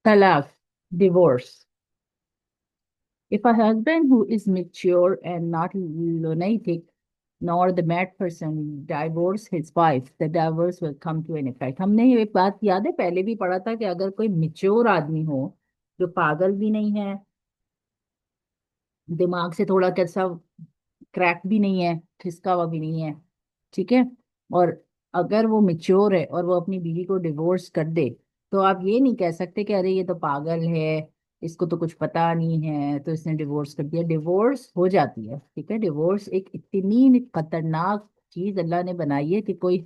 तलाक, divorce. If a husband who is mature and not lunatic, nor the mad person, divorce his wife, the divorce will come to an effect. हमने ये बात याद है, पहले भी पढ़ा था कि अगर कोई मेच्योर आदमी हो, जो पागल भी नहीं है, दिमाग से थोड़ा कैसा क्रैक भी नहीं है, खिसका हुआ भी नहीं है, ठीक है, और अगर वो मेच्योर है और वो अपनी बीवी को डिवोर्स कर दे, तो आप ये नहीं कह सकते कि अरे ये तो पागल है, इसको तो कुछ पता नहीं है तो इसने डिवोर्स कर दिया. डिवोर्स हो जाती है, ठीक है. डिवोर्स एक इतनी खतरनाक चीज अल्लाह ने बनाई है कि कोई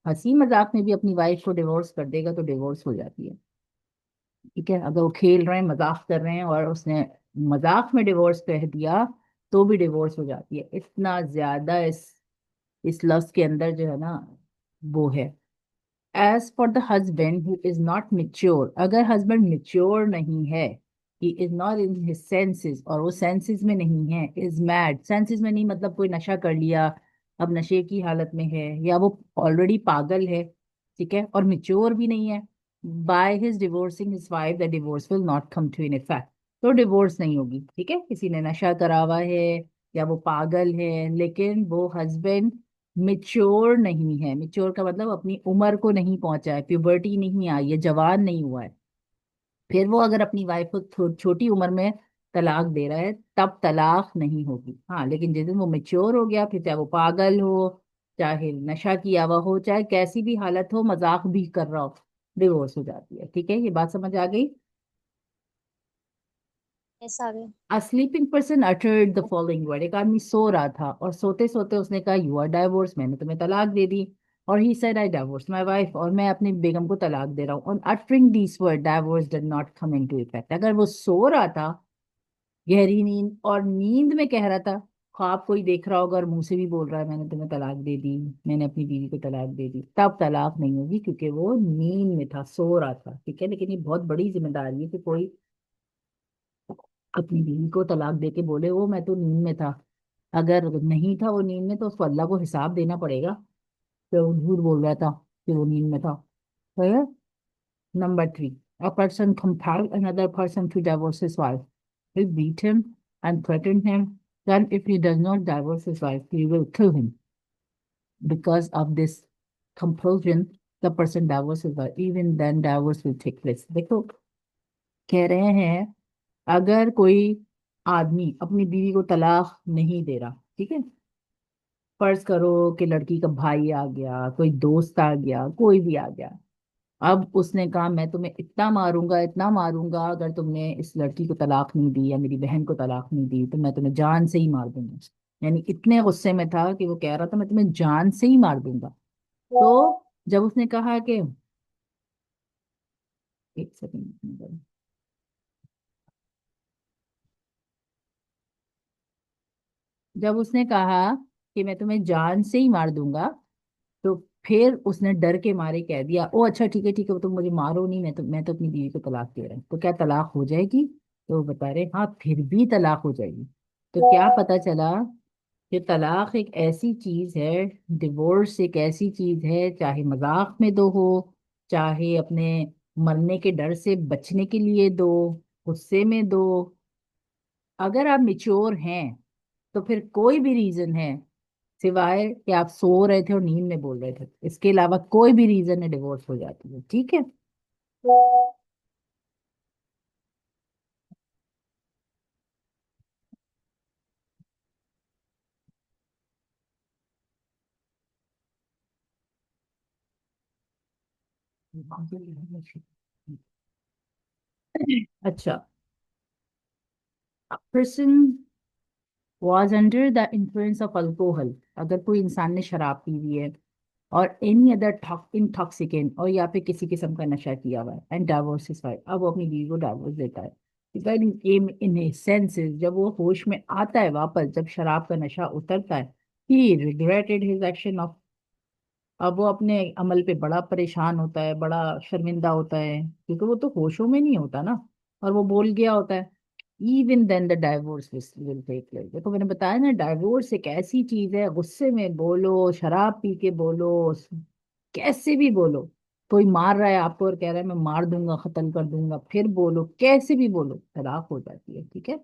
हंसी मजाक में भी अपनी वाइफ को डिवोर्स कर देगा तो डिवोर्स हो जाती है, ठीक है. अगर वो खेल रहे हैं, मजाक कर रहे हैं और उसने मजाक में डिवोर्स कह दिया तो भी डिवोर्स हो जाती है. इतना ज्यादा इस लफ्ज के अंदर जो है ना, वो है. As for the husband who is not mature, अगर हस्बैंड मेच्योर नहीं है, he is not in his senses, और वो सेंसेस में नहीं है, इज मैड, सेंसेस में नहीं मतलब कोई नशा कर लिया, अब नशे की हालत में है, या वो ऑलरेडी पागल है, ठीक है, और मेच्योर भी नहीं है, by his divorcing his wife the divorce will not come to in effect. तो डिवोर्स नहीं होगी, ठीक है. किसी ने नशा करा हुआ है या वो पागल है, लेकिन वो हस्बैंड मिच्योर नहीं है. मिच्योर का मतलब अपनी उम्र को नहीं पहुंचा है, प्यूबर्टी नहीं आई है, जवान नहीं हुआ है, फिर वो अगर अपनी वाइफ को छोटी उम्र में तलाक दे रहा है, तब तलाक नहीं होगी. हाँ, लेकिन जिस दिन वो मेच्योर हो गया, फिर चाहे वो पागल हो, चाहे नशा किया हुआ हो, चाहे कैसी भी हालत हो, मजाक भी कर रहा हो, डिवोर्स हो जाती है, ठीक है. ये बात समझ आ गई. यस आ गए। A sleeping person uttered the following word. एक आदमी सो रहा था और सोते सोते उसने कहा यू आर डाइवोर्स, मैंने तुम्हें तलाक दे दी. और ही said I divorce my wife, और मैं अपनी बेगम को तलाक दे रहा हूँ. और uttering these word divorce did not come into effect. अगर वो सो रहा था, गहरी नींद, और नींद में कह रहा था, ख्वाब कोई देख रहा होगा और मुंह से भी बोल रहा है मैंने तुम्हें तलाक दे दी, मैंने अपनी बीवी को तलाक दे दी, तब तलाक नहीं होगी, क्योंकि वो नींद में था, सो रहा था, ठीक है. लेकिन ये बहुत बड़ी जिम्मेदारी है कि कोई अपनी बीवी को तलाक दे के बोले वो मैं तो नींद में था. अगर नहीं था वो नींद में, तो उसको अल्लाह को हिसाब देना पड़ेगा कि वो झूठ बोल रहा था कि वो नींद में था. तो ये number three. A person compelled another person to divorce his wife. He beat him and threatened him. Then, if he does not divorce his wife, he will kill him. Because of this compulsion, the person divorces her. Even then, divorce will take place. देखो, कह रहे हैं अगर कोई आदमी अपनी बीवी को तलाक नहीं दे रहा, ठीक है, फर्ज करो कि लड़की का भाई आ गया, कोई दोस्त आ गया, कोई भी आ गया, अब उसने कहा मैं तुम्हें इतना मारूंगा, इतना मारूंगा, अगर तुमने इस लड़की को तलाक नहीं दी या मेरी बहन को तलाक नहीं दी तो मैं तुम्हें जान से ही मार दूंगा. यानी इतने गुस्से में था कि वो कह रहा था मैं तुम्हें जान से ही मार दूंगा. तो जब उसने कहा कि, एक सेकंड, जब उसने कहा कि मैं तुम्हें जान से ही मार दूंगा, तो फिर उसने डर के मारे कह दिया ओ अच्छा ठीक है ठीक है, तुम मुझे मारो नहीं, मैं तो अपनी बीवी को तलाक दे रहा हूँ. तो क्या तलाक हो जाएगी? तो वो बता रहे हाँ, फिर भी तलाक हो जाएगी. तो क्या पता चला कि तलाक एक ऐसी चीज है, डिवोर्स एक ऐसी चीज है, चाहे मजाक में दो हो, चाहे अपने मरने के डर से बचने के लिए दो, गुस्से में दो, अगर आप मिच्योर हैं तो फिर कोई भी रीजन है, सिवाय कि आप सो रहे थे और नींद में बोल रहे थे, इसके अलावा कोई भी रीजन है, डिवोर्स हो जाती है, ठीक है. अच्छा. Person was under the influence of alcohol, अगर कोई इंसान ने शराब पी हुई है, और एनी अदर इंटॉक्सिकेंट, और या फिर किसी किस्म का नशा किया हुआ है, एंड डाइवोर्स इज फाइल, अब वो अपनी बीवी को डाइवोर्स देता है. इन सेंसेस, जब वो होश में आता है वापस, जब शराब का नशा उतरता है, ही रिग्रेटेड हिज एक्शन ऑफ, अब वो अपने अमल पे बड़ा परेशान होता है, बड़ा शर्मिंदा होता है, क्योंकि वो तो होशों में नहीं होता ना, और वो बोल गया होता है. Even then the divorce will take place. देखो मैंने बताया ना, डाइवोर्स एक ऐसी चीज है, गुस्से में बोलो, शराब पी के बोलो, कैसे भी बोलो, कोई मार रहा है आपको और कह रहा है मैं मार दूंगा, कत्ल कर दूंगा, फिर बोलो, कैसे भी बोलो, तलाक हो जाती है, ठीक है।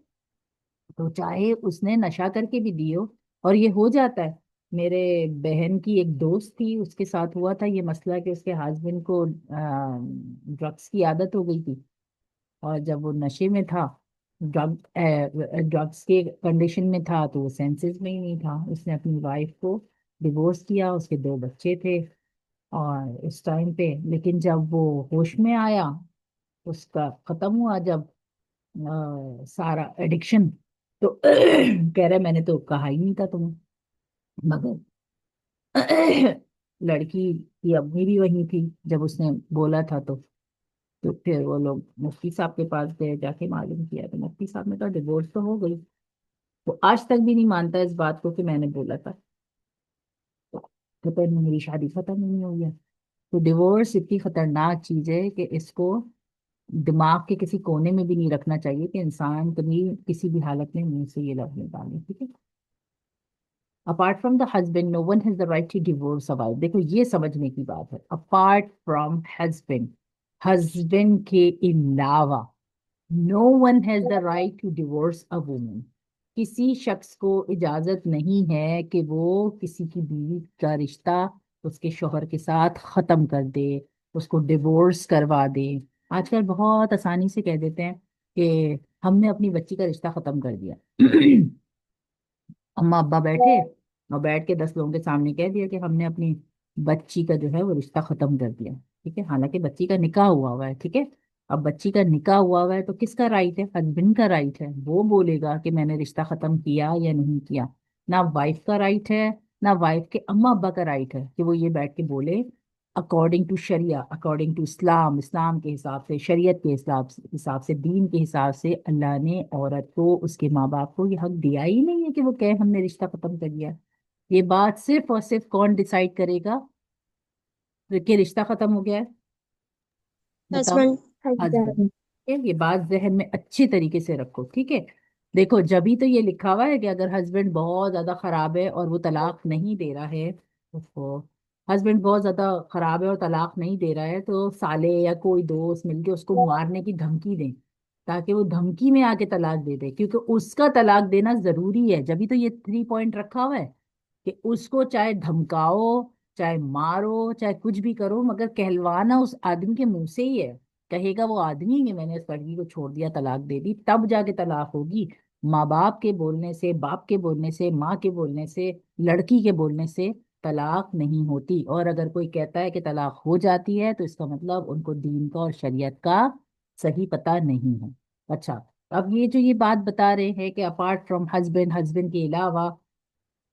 तो चाहे उसने नशा करके भी दी हो, और ये हो जाता है। मेरे बहन की एक दोस्त थी, उसके साथ हुआ था ये मसला कि उसके हस्बैंड को ड्रग्स की आदत हो गई थी। और जब वो नशे में था, ड्रग्स के कंडीशन में था, तो वो सेंसेस में ही नहीं था। उसने अपनी वाइफ को डिवोर्स किया, उसके दो बच्चे थे। और इस टाइम पे लेकिन जब वो होश में आया, उसका खत्म हुआ जब सारा एडिक्शन, तो कह रहे मैंने तो कहा ही नहीं था तुम्हें। मगर लड़की की अम्मी भी वही थी जब उसने बोला था। तो फिर वो लोग मुफ्ती साहब के पास गए, जाके मालूम किया, तो मुफ्ती साहब ने कहा डिवोर्स तो हो गई। वो आज तक भी नहीं मानता इस बात को कि मैंने बोला था। तो कहता है मेरी शादी खत्म ही नहीं हुई है। तो डिवोर्स इतनी खतरनाक चीज है कि इसको दिमाग के किसी कोने में भी नहीं रखना चाहिए कि इंसान कभी किसी भी हालत में मुंह से ये लफ्ज निकाले, ठीक है। Apart from the husband no one has the right to divorce a wife. देखो ये समझने की बात है, अपार्ट फ्रॉम हस्बैंड, हस्बैंड के अलावा no one has the right to divorce a woman. किसी शख्स को इजाजत नहीं है कि वो किसी की बीवी का रिश्ता उसके शोहर के साथ खत्म कर दे, उसको डिवोर्स करवा दे। आजकल बहुत आसानी से कह देते हैं कि हमने अपनी बच्ची का रिश्ता खत्म कर दिया। अम्मा अब्बा बैठे और बैठ के 10 लोगों के सामने कह दिया कि हमने अपनी बच्ची का जो है वो रिश्ता खत्म कर दिया, ठीक है। हालांकि बच्ची का निकाह हुआ हुआ है, ठीक है। अब बच्ची का निकाह हुआ हुआ है तो किसका राइट है? हस्बैंड का राइट है, वो बोलेगा कि मैंने रिश्ता खत्म किया या नहीं किया। ना वाइफ का राइट है, ना वाइफ के अम्मा अब्बा का राइट है कि वो ये बैठ के बोले according to sharia, according to Islam, इस्लाम के हिसाब से, शरीयत के हिसाब से, दीन के हिसाब से अल्लाह ने औरत को, उसके माँ बाप को ये हक दिया ही नहीं है कि वो कहे हमने रिश्ता खत्म कर दिया। ये बात सिर्फ और सिर्फ कौन डिसाइड करेगा कि रिश्ता खत्म हो गया है? बताओ। हस्बैंड। हस्बैंड। हस्बैंड। ये बात जहन में अच्छी तरीके से रखो, ठीक है। देखो जभी तो ये लिखा हुआ है कि अगर हस्बैंड बहुत ज्यादा खराब है और वो तलाक नहीं दे रहा है, उसको, हस्बैंड बहुत ज्यादा खराब है और तलाक नहीं दे रहा है, तो साले या कोई दोस्त मिलके उसको मारने की धमकी दें, ताकि वो धमकी में आके तलाक दे दे, क्योंकि उसका तलाक देना जरूरी है। जभी तो ये 3 पॉइंट रखा हुआ है कि उसको चाहे धमकाओ, चाहे मारो, चाहे कुछ भी करो, मगर कहलवाना उस आदमी के मुंह से ही है। कहेगा वो आदमी कि मैंने इस लड़की को छोड़ दिया, तलाक दे दी, तब जाके तलाक होगी। माँ बाप के बोलने से, बाप के बोलने से, माँ के बोलने से, लड़की के बोलने से तलाक नहीं होती। और अगर कोई कहता है कि तलाक हो जाती है तो इसका मतलब उनको दीन का और शरीयत का सही पता नहीं है। अच्छा, अब ये जो ये बात बता रहे हैं कि अपार्ट फ्रॉम हस्बैंड, हस्बैंड के अलावा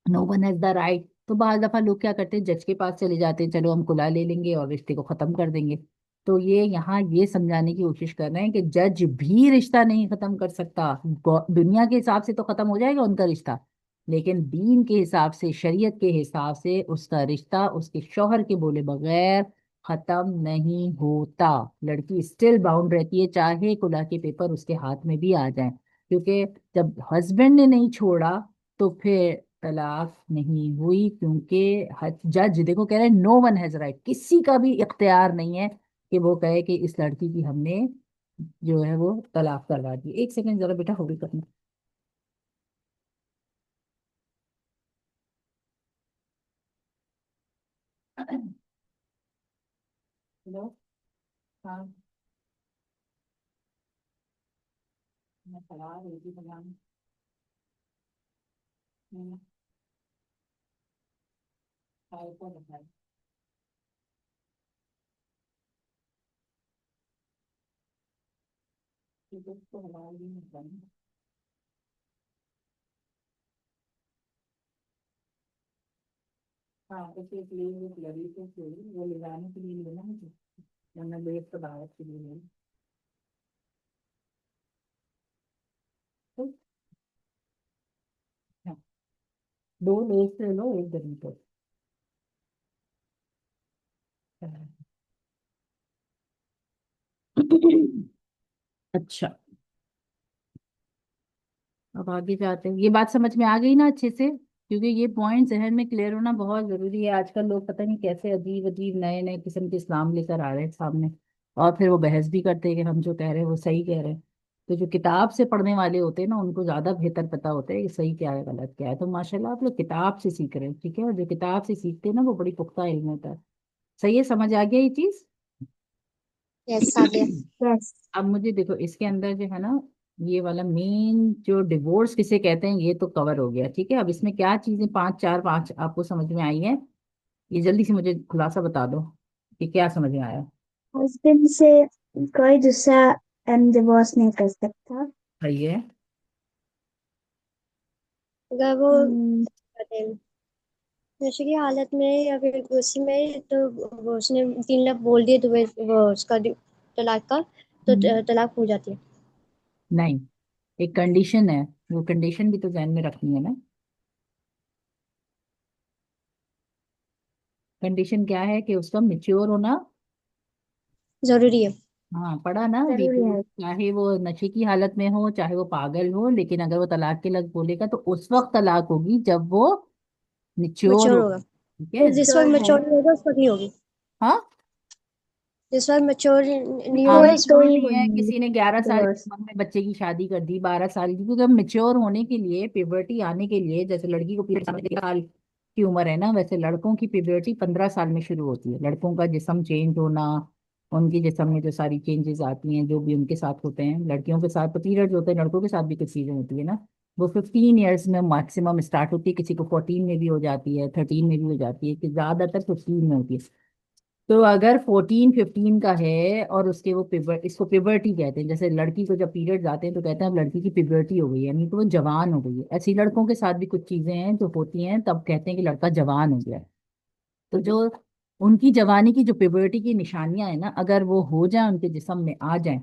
no one has the right, तो बाज दफा लोग क्या करते हैं, जज के पास चले जाते हैं, चलो हम कुला ले लेंगे और रिश्ते को खत्म कर देंगे। तो ये यहाँ ये समझाने की कोशिश कर रहे हैं कि जज भी रिश्ता नहीं खत्म कर सकता। दुनिया के हिसाब से तो खत्म हो जाएगा उनका रिश्ता, लेकिन दीन के हिसाब से, शरीयत के हिसाब से उसका रिश्ता उसके शौहर के बोले बगैर खत्म नहीं होता। लड़की स्टिल बाउंड रहती है, चाहे कुला के पेपर उसके हाथ में भी आ जाए, क्योंकि जब हस्बैंड ने नहीं छोड़ा तो फिर तलाक नहीं हुई। क्योंकि जज देखो कह रहे हैं नो वन हैज राइट, किसी का भी इख्तियार नहीं है कि वो कहे कि इस लड़की की हमने जो है वो तलाक करवा दी। एक सेकंड जरा बेटा, होल्ड करना। हेलो। हाँ, मैं सलाह रही थी भगवान। को बताया कि उसको हलाल भी नहीं करना। हाँ, उसे इसलिए वो लड़ी तो छोड़ी, वो ले जाने के लिए लेना मुझे, वरना लेट तो दावत के लिए लेना। तो हाँ, 2 लेट ले लो, एक दिन तो। अच्छा, अब आगे जाते हैं, ये बात समझ में आ गई ना अच्छे से? क्योंकि ये पॉइंट जहन में क्लियर होना बहुत जरूरी है। आजकल लोग पता नहीं कैसे अजीब अजीब नए नए किस्म के इस्लाम लेकर आ रहे हैं सामने, और फिर वो बहस भी करते हैं कि हम जो कह रहे हैं वो सही कह रहे हैं। तो जो किताब से पढ़ने वाले होते हैं ना, उनको ज्यादा बेहतर पता होता है कि सही क्या है गलत क्या है। तो माशाल्लाह आप लोग किताब से सीख रहे हैं, ठीक है। और जो किताब से सीखते हैं ना वो बड़ी पुख्ता इल्म होता है। सही है, समझ आ गया ये चीज। यस आ गया। यस। अब मुझे देखो इसके अंदर जो है ना, ये वाला मेन जो डिवोर्स किसे कहते हैं ये तो कवर हो गया, ठीक है। अब इसमें क्या चीजें पांच चार पांच आपको समझ में आई है, ये जल्दी से मुझे खुलासा बता दो कि क्या समझ में आया। हस्बैंड से कोई दूसरा डिवोर्स नहीं कर सकता। सही है। अगर वो नशे की हालत में या फिर गुस्से में, तो वो उसने 3 लाख बोल दिए, तो वो उसका तलाक का, तो हम्म। तलाक हो जाती है। नहीं, एक कंडीशन है, वो कंडीशन भी तो ध्यान में रखनी है ना। कंडीशन क्या है कि उसका मेच्योर होना। जरूरी है। हाँ पढ़ा ना अभी जरूरी कि है। चाहे वो नशे की हालत में हो चाहे वो पागल हो, लेकिन अगर वो तलाक के लग बोलेगा तो उस वक्त तलाक होगी जब वो निचोर मेच्योर हो। होगा। ठीक है। जिस वक्त मेच्योर नहीं होगा उस वक्त नहीं होगी। हाँ। जिस वक्त मेच्योर नहीं हाँ होगा मेच्योर ही नहीं है, होगी किसी ने 11 साल की डिवोर्स। उम्र में बच्चे की शादी कर दी, 12 साल की, क्योंकि अब मेच्योर होने के लिए प्यूबर्टी आने के लिए, जैसे लड़की को 13 साल की उम्र है ना, वैसे लड़कों की प्यूबर्टी 15 साल में शुरू होती है। लड़कों का जिस्म चेंज होना, उनकी जिस्म में जो सारी चेंजेस आती हैं जो भी उनके साथ होते हैं, लड़कियों के साथ तो पीरियड्स होते हैं, लड़कों के साथ भी कुछ चीजें होती है ना, वो 15 ईयर्स में मैक्सिमम स्टार्ट होती है। किसी को 14 में भी हो जाती है, 13 में भी हो जाती है, कि ज्यादातर 15 में होती है। तो अगर 14 15 का है और उसके वो पिबर, इसको पिबर्टी कहते हैं। जैसे लड़की को जब पीरियड्स आते हैं तो कहते हैं अब लड़की की पिबर्टी हो गई है, यानी कि वो जवान हो गई है। ऐसी लड़कों के साथ भी कुछ चीजें हैं जो होती हैं, तब कहते हैं कि लड़का जवान हो गया है। तो जो उनकी जवानी की जो प्यूबर्टी की निशानियां है ना, अगर वो हो जाए, उनके जिस्म में आ जाए,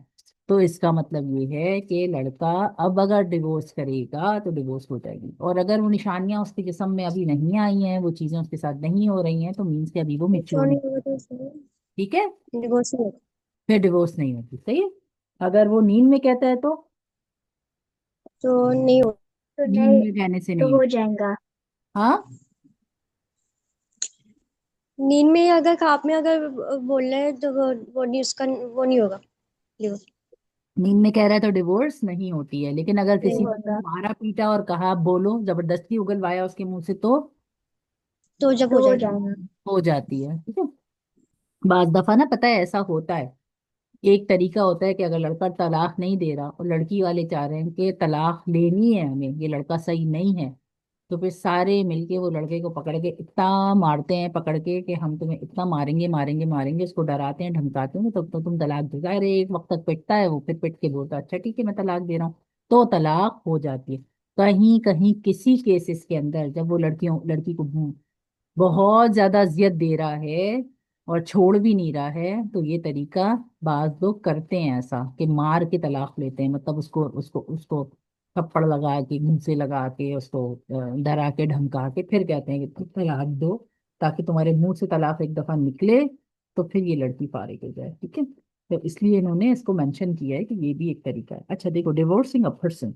तो इसका मतलब ये है कि लड़का अब अगर डिवोर्स करेगा तो डिवोर्स हो जाएगी। और अगर वो निशानियां उसके जिस्म में अभी नहीं आई हैं, वो चीजें उसके साथ नहीं हो रही हैं, तो मीन्स कि अभी वो मेच्योर मेच्योर। नहीं होगा तो ठीक है, डिवोर्स नहीं होगा। फिर डिवोर्स नहीं होती। सही है। अगर वो नींद में कहता है तो तो नहीं होगा। तो नींद नहीं, में कहने से तो नहीं हो होती। जाएगा। हाँ। नींद में अगर ख्वाब में अगर बोल रहे हैं तो वो नहीं, उसका वो नहीं होगा डिवोर्स। नींद में कह रहा है तो डिवोर्स नहीं होती है, लेकिन अगर नहीं किसी ने होगा। मारा पीटा और कहा बोलो, जबरदस्ती उगलवाया उसके मुंह से, तो जब हो तो हो जाएगा। जाएगा, हो जाती है। ठीक है। बाज दफा ना पता है ऐसा होता है। एक तरीका होता है कि अगर लड़का तलाक नहीं दे रहा और लड़की वाले चाह रहे हैं कि तलाक लेनी है हमें, ये लड़का सही नहीं है, तो फिर सारे मिलके वो लड़के को पकड़ के इतना मारते हैं, पकड़ के कि हम तुम्हें इतना मारेंगे मारेंगे मारेंगे, उसको डराते हैं धमकाते हैं, तब तो तुम तलाक देगा। अरे एक वक्त तक पिटता है वो, फिर पिट के बोलता है अच्छा ठीक है मैं तलाक दे रहा हूँ, तो तलाक हो जाती है। कहीं कहीं किसी केसेस के अंदर जब वो लड़की को बहुत ज्यादा अजियत दे रहा है और छोड़ भी नहीं रहा है, तो ये तरीका बाज लोग करते हैं ऐसा कि मार के तलाक लेते हैं। मतलब उसको उसको उसको थप्पड़ लगा के, मुंह से लगा के, उसको डरा के धमका के फिर कहते हैं कि तुम तलाक दो, ताकि तुम्हारे मुंह से तलाक एक दफा निकले तो फिर ये लड़की फारिग हो जाए। ठीक है। तो इसलिए इन्होंने इसको मेंशन किया है कि ये भी एक तरीका है। अच्छा देखो, divorcing a person,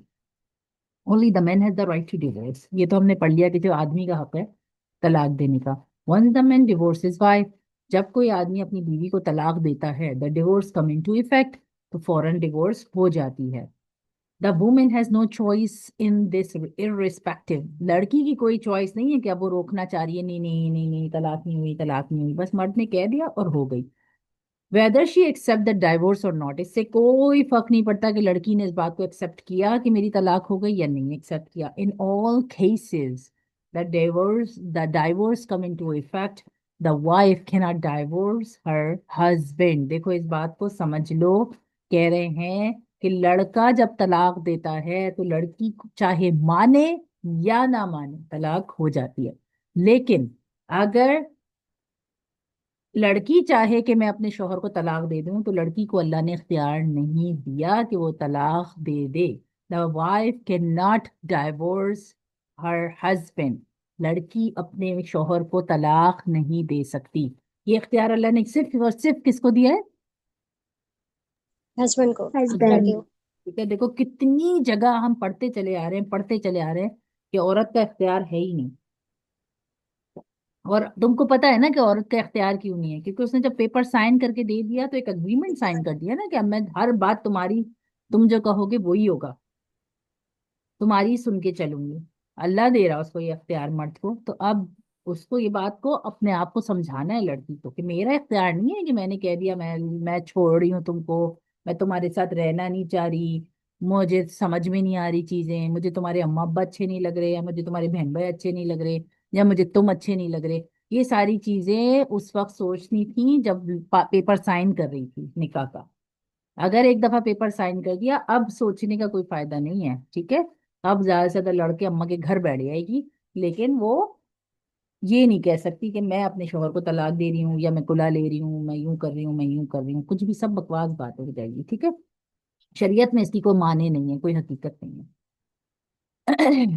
only the man has the right to divorce, ये तो हमने पढ़ लिया कि जो आदमी का हक है तलाक देने का। Once the man divorces wife, जब कोई आदमी अपनी बीवी को तलाक देता है, the divorce come into effect, तो फौरन डिवोर्स हो जाती है। The women has no choice in this irrespective, लड़की की कोई चॉइस नहीं है कि अब वो रोकना चाह रही है, नहीं नहीं नहीं नहीं तलाक नहीं हुई तलाक नहीं हुई, बस मर्द ने कह दिया और हो गई। Whether she accept the divorce or not, इससे कोई फर्क नहीं पड़ता कि लड़की ने इस बात को एक्सेप्ट किया कि मेरी तलाक हो गई या नहीं एक्सेप्ट किया। In all cases the divorce come into effect, the wife can not divorce her husband. देखो इस बात को समझ लो, कह रहे हैं कि लड़का जब तलाक देता है तो लड़की चाहे माने या ना माने तलाक हो जाती है। लेकिन अगर लड़की चाहे कि मैं अपने शौहर को तलाक दे दूं, तो लड़की को अल्लाह ने इख्तियार नहीं दिया कि वो तलाक दे दे। The wife can not divorce her husband, लड़की अपने शौहर को तलाक नहीं दे सकती। ये इख्तियार अल्लाह ने सिर्फ और सिर्फ किसको दिया है? हस्बैंड को, हस्बैंड। लड़के को। ठीक है। देखो कितनी जगह हम पढ़ते चले आ रहे हैं, पढ़ते चले आ रहे हैं कि औरत का इख्तियार है ही नहीं। और तुमको पता है ना कि औरत का इख्तियार क्यों नहीं है, क्योंकि उसने जब पेपर साइन करके दे दिया तो एक अग्रीमेंट साइन कर दिया ना कि अब मैं हर बात तुम्हारी, तुम जो कहोगे वही होगा, तुम्हारी सुन के चलूंगी। अल्लाह दे रहा उसको ये इख्तियार मर्द को, तो अब उसको ये बात को अपने आप को समझाना है लड़की को कि मेरा इख्तियार नहीं है कि मैंने कह दिया मैं छोड़ रही हूँ तुमको, मैं तुम्हारे साथ रहना नहीं चाह रही, मुझे समझ में नहीं आ रही चीजें, मुझे तुम्हारे अम्मा अब्बा अच्छे नहीं लग रहे, या मुझे तुम्हारे बहन भाई अच्छे नहीं लग रहे, या मुझे तुम अच्छे नहीं लग रहे। ये सारी चीजें उस वक्त सोचनी थी जब पेपर साइन कर रही थी निकाह का। अगर एक दफा पेपर साइन कर दिया, अब सोचने का कोई फायदा नहीं है, ठीक है। अब ज्यादा से ज्यादा लड़के अम्मा के घर बैठ जाएगी, लेकिन वो ये नहीं कह सकती कि मैं अपने शोहर को तलाक दे रही हूँ, या मैं कुला ले रही हूँ, मैं यूं कर रही हूँ, मैं यूं कर रही हूँ, कुछ भी सब बकवास बातें हो जाएगी, ठीक है। शरीयत में इसकी कोई माने नहीं है, कोई हकीकत नहीं है।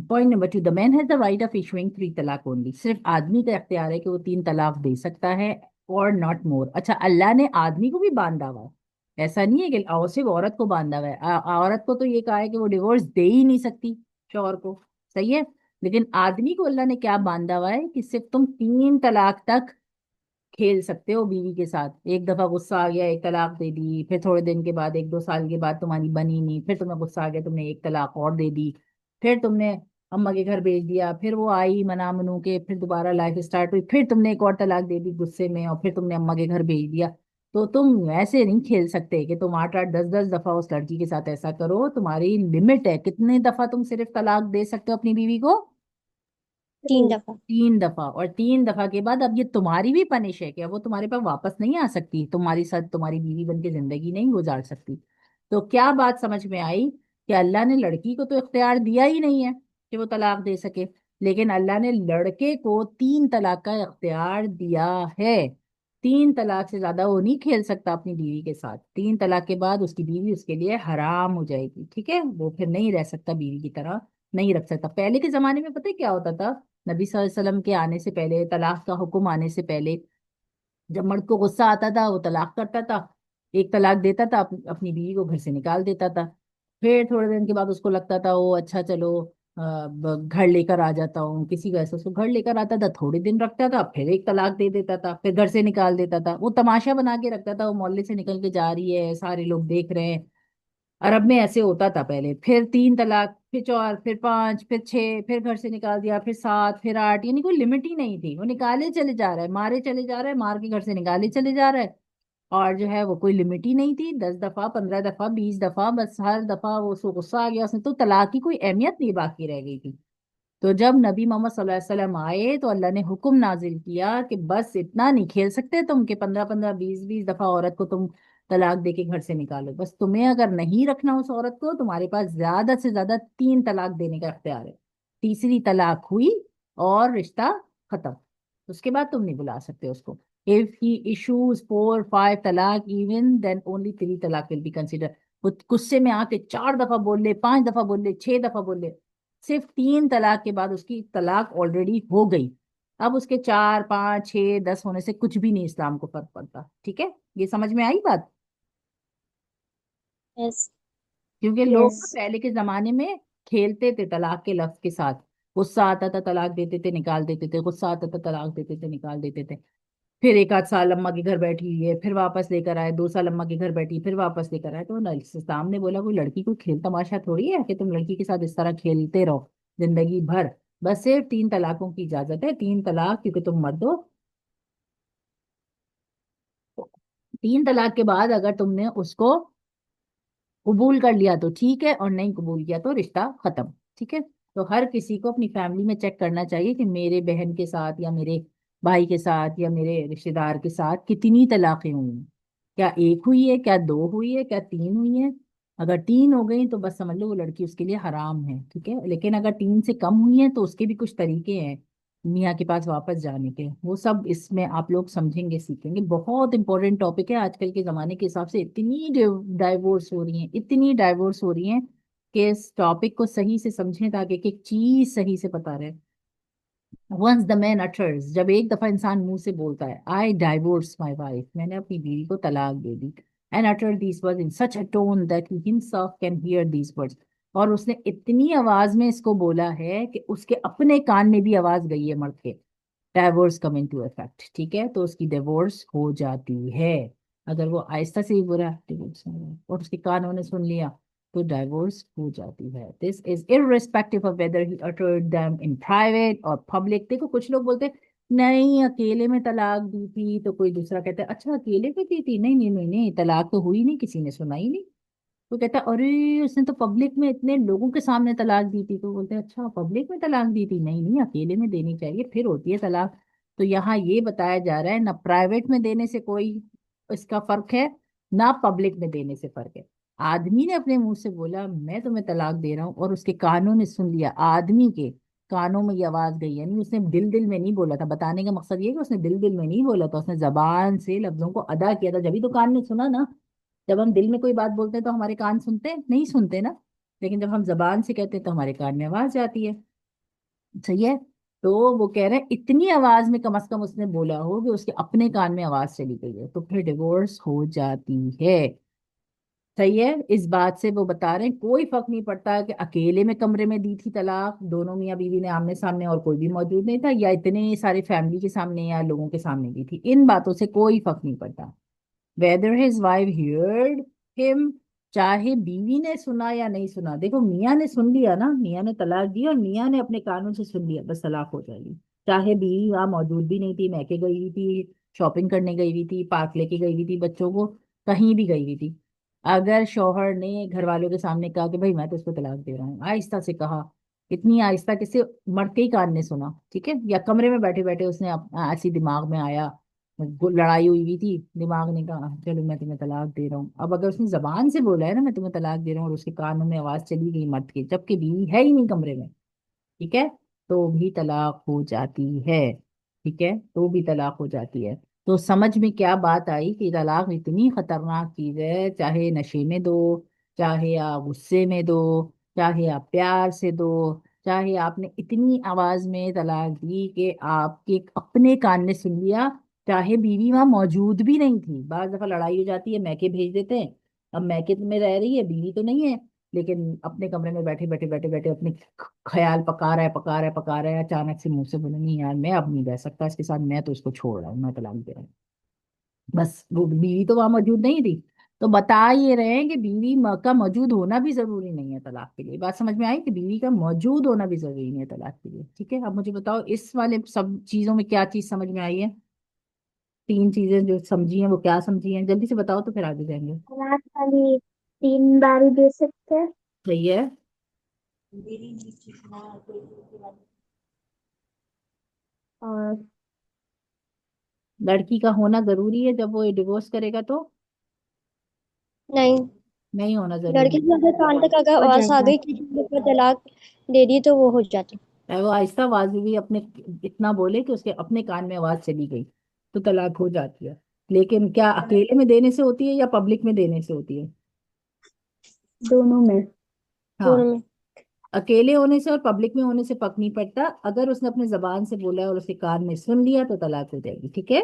Point number 2, the man has the right of issuing 3 तलाक ओनली। सिर्फ आदमी का इख्तियार है कि वो 3 तलाक दे सकता है, और नॉट मोर। अच्छा, अल्लाह ने आदमी को भी बांधा हुआ है, ऐसा नहीं है कि सिर्फ औरत को बांधा हुआ है। औरत को तो ये कहा है कि वो डिवोर्स दे ही नहीं सकती शौहर को, सही है। लेकिन आदमी को अल्लाह ने क्या बांधा हुआ है कि सिर्फ तुम 3 तलाक तक खेल सकते हो बीवी के साथ। एक दफा गुस्सा आ गया, 1 तलाक दे दी, फिर थोड़े दिन के बाद, 1-2 साल के बाद तुम्हारी बनी नहीं, फिर तुम्हें गुस्सा आ गया, तुमने 1 तलाक और दे दी, फिर तुमने अम्मा के घर भेज दिया, फिर वो आई मना मनू के, फिर दोबारा लाइफ स्टार्ट हुई, फिर तुमने एक और तलाक दे दी गुस्से में, और फिर तुमने अम्मा के घर भेज दिया। तो तुम ऐसे नहीं खेल सकते कि तुम 8-8 10-10 दफा उस लड़की के साथ ऐसा करो। तुम्हारी लिमिट है, कितने दफा तुम सिर्फ तलाक दे सकते हो अपनी बीवी को? 3 दफा। 3 दफा। और 3 दफा के बाद अब ये तुम्हारी भी पनिश है कि अब वो तुम्हारे पास वापस नहीं आ सकती, तुम्हारी साथ तुम्हारी बीवी बन के जिंदगी नहीं गुजार सकती। तो क्या बात समझ में आई कि अल्लाह ने लड़की को तो इख्तियार दिया ही नहीं है कि वो तलाक दे सके, लेकिन अल्लाह ने लड़के को 3 तलाक का इख्तियार दिया है। 3 तलाक से ज्यादा वो नहीं खेल सकता अपनी बीवी के साथ। 3 तलाक के बाद उसकी बीवी उसके लिए हराम हो जाएगी, ठीक है। वो फिर नहीं रह सकता बीवी की तरह, नहीं रख सकता। पहले के जमाने में पता है क्या होता था? नबी सल्लल्लाहु अलैहि वसल्लम के आने से पहले, तलाक का हुक्म आने से पहले, जब मर्द को गुस्सा आता था वो तलाक करता था, 1 तलाक देता था, अपनी बीवी को घर से निकाल देता था। फिर थोड़े दिन के बाद उसको लगता था ओ अच्छा चलो, घर लेकर आ जाता हूँ, किसी वजह से उसको घर लेकर आता था, थोड़े दिन रखता था, फिर 1 तलाक दे देता था, फिर घर से निकाल देता था। वो तमाशा बना के रखता था, वो मोहल्ले से निकल के जा रही है, सारे लोग देख रहे हैं। अरब में ऐसे होता था पहले, फिर 3 तलाक, फिर 4, फिर 5, फिर 6, फिर घर से निकाल दिया, फिर 7, फिर 8, यानी कोई लिमिट ही नहीं थी। वो निकाले चले जा रहा है, मारे चले जा रहा है, मार के घर से निकाले चले जा रहा है। और जो है वो कोई लिमिट ही नहीं थी, 10 दफा, 15 दफा, 20 दफा, बस हर दफा वो उसको गुस्सा आ गया उसने, तो तलाक की कोई अहमियत नहीं बाकी रह गई थी। तो जब नबी मोहम्मद सल्लल्लाहु अलैहि वसल्लम आए तो अल्लाह ने हुक्म नाजिल किया कि बस इतना नहीं खेल सकते तुम कि 15-15, 20-20 दफा औरत को तुम तलाक दे के घर से निकालो। बस तुम्हें अगर नहीं रखना उस औरत को, तुम्हारे पास ज्यादा से ज्यादा 3 तलाक देने का इख्तियार है। तीसरी तलाक हुई और रिश्ता खत्म, उसके बाद तुम नहीं बुला सकते उसको। इफ ही इशूज 4-5 तलाक इवन, देन ओनली 3 तलाक विल बी कंसिडर। गुस्से में आके 4 दफा बोल ले, 5 दफा बोल ले, 6 दफा बोल ले, सिर्फ 3 तलाक के बाद उसकी तलाक ऑलरेडी हो गई। अब उसके 4, 5, 6, 10 होने से कुछ भी नहीं इस्लाम को फर्क पड़ता, ठीक है। ये समझ में आई बात? यस। क्योंकि लोग यस। पहले के जमाने में खेलते थे तलाक के लफ्ज के साथ। गुस्सा आता था तलाक देते थे, निकाल देते थे, गुस्सा आता था तलाक देते थे, निकाल देते थे। फिर 1 आध साल अम्मा के घर बैठी हुई है, फिर वापस लेकर आए, 2 साल अम्मा के घर बैठी, फिर वापस लेकर आए। तो इस्लाम ने बोला कोई लड़की को खेल तमाशा थोड़ी है कि तुम लड़की के साथ इस तरह खेलते रहो जिंदगी भर। बस सिर्फ 3 तलाकों की इजाजत है, 3 तलाक, क्योंकि तुम मर्द हो। 3 तलाक के बाद अगर तुमने उसको कबूल कर लिया तो ठीक है, और नहीं कबूल किया तो रिश्ता खत्म, ठीक है। तो हर किसी को अपनी फैमिली में चेक करना चाहिए कि मेरे बहन के साथ, या मेरे भाई के साथ, या मेरे रिश्तेदार के साथ कितनी तलाकें हुई हैं। क्या एक हुई है, क्या दो हुई है, क्या 3 हुई है? अगर 3 हो गई तो बस समझ लो वो लड़की उसके लिए हराम है, ठीक है। लेकिन अगर 3 से कम हुई है तो उसके भी कुछ तरीके हैं मियाँ के पास वापस जाने के, वो सब इसमें आप लोग समझेंगे, सीखेंगे। बहुत इंपॉर्टेंट टॉपिक है। आजकल के जमाने के हिसाब से इतनी डाइवोर्स हो रही हैं, इतनी डाइवोर्स हो रही हैं कि इस टॉपिक को सही से समझें ताकि एक एक चीज सही से पता रहे। वंस द मैन अटर्स, जब एक दफा इंसान मुंह से बोलता है आई डाइवोर्स माई वाइफ, मैंने अपनी बीवी को तलाक दे दी, and utter these words in such a tone that he himself can hear these words, और उसने इतनी आवाज में इसको बोला है कि उसके अपने कान में भी आवाज गई है मर्द के, डाइवोर्स कम इनटू इफेक्ट, ठीक है, तो उसकी डिवोर्स हो जाती है। अगर वो आहिस्ता से ही बोला डिवोर्स हो गया और उसके कानों ने सुन लिया तो डाइवोर्स हो जाती है। This is irrespective of weather he uttered them in private और पब्लिक। देखो कुछ लोग बोलते हैं नहीं अकेले में तलाक दी थी, तो कोई दूसरा कहता है अच्छा अकेले में दी थी, नहीं नहीं नहीं नहीं, तलाक तो हुई नहीं, किसी ने सुना ही नहीं। तो कहता है अरे उसने तो पब्लिक में इतने लोगों के सामने तलाक दी थी। तो बोलते हैं अच्छा पब्लिक में तलाक दी थी, नहीं नहीं अकेले में देनी चाहिए फिर होती है तलाक। तो यहाँ ये बताया जा रहा है ना प्राइवेट में देने से कोई इसका फर्क है, ना पब्लिक में देने से फर्क है। आदमी ने अपने मुंह से बोला मैं तुम्हें तलाक दे रहा हूँ और उसके कानों ने सुन लिया, आदमी के कानों में ये आवाज गई, यानी उसने दिल दिल में नहीं बोला था। बताने का मकसद ये है कि उसने दिल दिल में नहीं बोला था, उसने जबान से लफ्जों को अदा किया था, जब तो कान ने सुना ना। जब हम दिल में कोई बात बोलते हैं तो हमारे कान सुनते हैं नहीं, सुनते ना। लेकिन जब हम जबान से कहते हैं तो हमारे कान में आवाज जाती है। सही है। तो वो कह रहे हैं इतनी आवाज में कम से कम उसने बोला हो कि उसके अपने कान में आवाज चली गई है तो फिर डिवोर्स हो जाती है। सही है। इस बात से वो बता रहे हैं कोई फर्क नहीं पड़ता कि अकेले में कमरे में दी थी तलाक, दोनों मियां बीवी ने आमने सामने और कोई भी मौजूद नहीं था, या इतने सारे फैमिली के सामने या लोगों के सामने दी थी, इन बातों से कोई फर्क नहीं पड़ता। Weather his wife heard him, चाहे बीवी ने सुना या नहीं सुना। देखो मियाँ ने सुन लिया ना, मियाँ ने तलाक दी और मियाँ ने अपने कानों से सुन लिया, बस तलाक हो जाएगी। चाहे बीवी वहां मौजूद भी नहीं थी, मैके गई हुई थी, शॉपिंग करने गई हुई थी, पार्क लेके गई हुई थी बच्चों को, कहीं भी गई हुई थी। अगर शौहर ने घर वालों के सामने कहा कि भाई मैं तो इसको तलाक दे रहा हूँ, आहिस्ता से कहा, इतनी आहिस्ता किसी मर्द के ही कान ने सुना, ठीक है, या कमरे में बैठे बैठे उसने ऐसी दिमाग में आया, लड़ाई हुई हुई थी, दिमाग ने कहा चलो मैं तुम्हें तलाक दे रहा हूँ। अब अगर उसने जबान से बोला है ना मैं तुम्हें तलाक दे रहा हूँ और उसके कानों में आवाज चली गई मर्द की, जबकि बीवी है ही नहीं कमरे में, ठीक है, तो भी तलाक हो जाती है। ठीक है, तो भी तलाक हो जाती है। तो समझ में क्या बात आई कि तलाक इतनी खतरनाक चीज है, चाहे नशे में दो, चाहे आप गुस्से में दो, चाहे आप प्यार से दो, चाहे आपने इतनी आवाज में तलाक दी कि आपके अपने कान ने सुन लिया, चाहे बीवी वहां मौजूद भी नहीं थी। बार दफा लड़ाई हो जाती है, मैके भेज देते हैं, अब मैके में रह रही है, बीवी तो नहीं है, लेकिन अपने कमरे में बैठे बैठे बैठे बैठे अपने ख्याल पका रहा है पका रहा है पका रहा है, अचानक से मुंह से बोले नहीं यार मैं अब नहीं रह सकता इसके साथ, मैं तो इसको छोड़ रहा हूँ, मैं तलाक दे रहा हूँ। बस वो बीवी तो वहां मौजूद नहीं थी। तो बता ये रहे हैं कि का मौजूद होना भी जरूरी नहीं है तलाक के लिए। बात समझ में आई कि बीवी का मौजूद होना भी जरूरी नहीं है तलाक के लिए। ठीक है, अब मुझे बताओ इस वाले सब चीजों में क्या चीज समझ में आई है। तीन चीजें जो समझी हैं वो क्या समझी हैं, जल्दी से बताओ तो फिर आगे जाएंगे। तलाक खाली 3 बार ही दे सकते हैं। सही है। और लड़की का होना जरूरी है जब वो डिवोर्स करेगा तो नहीं, नहीं होना लड़के जरूरी। की अगर कान तक अगर हो आवाज आ जाएगा। गई कि तुमने अपना तलाक दे दी तो वो हो जाता। चाहे वो आहिस्ता आवाज में भी अपने इतना बोले कि उसके अपने कान में आवाज चली गई तो तलाक हो जाती है। लेकिन क्या अकेले में देने से होती है या पब्लिक में देने से होती है। दोनों में। हाँ, दोनों में। अकेले होने से और पब्लिक में होने से फर्क नहीं पड़ता, अगर उसने अपने जबान से बोला है और उसके कान में सुन लिया तो तलाक हो जाएगी। ठीक है।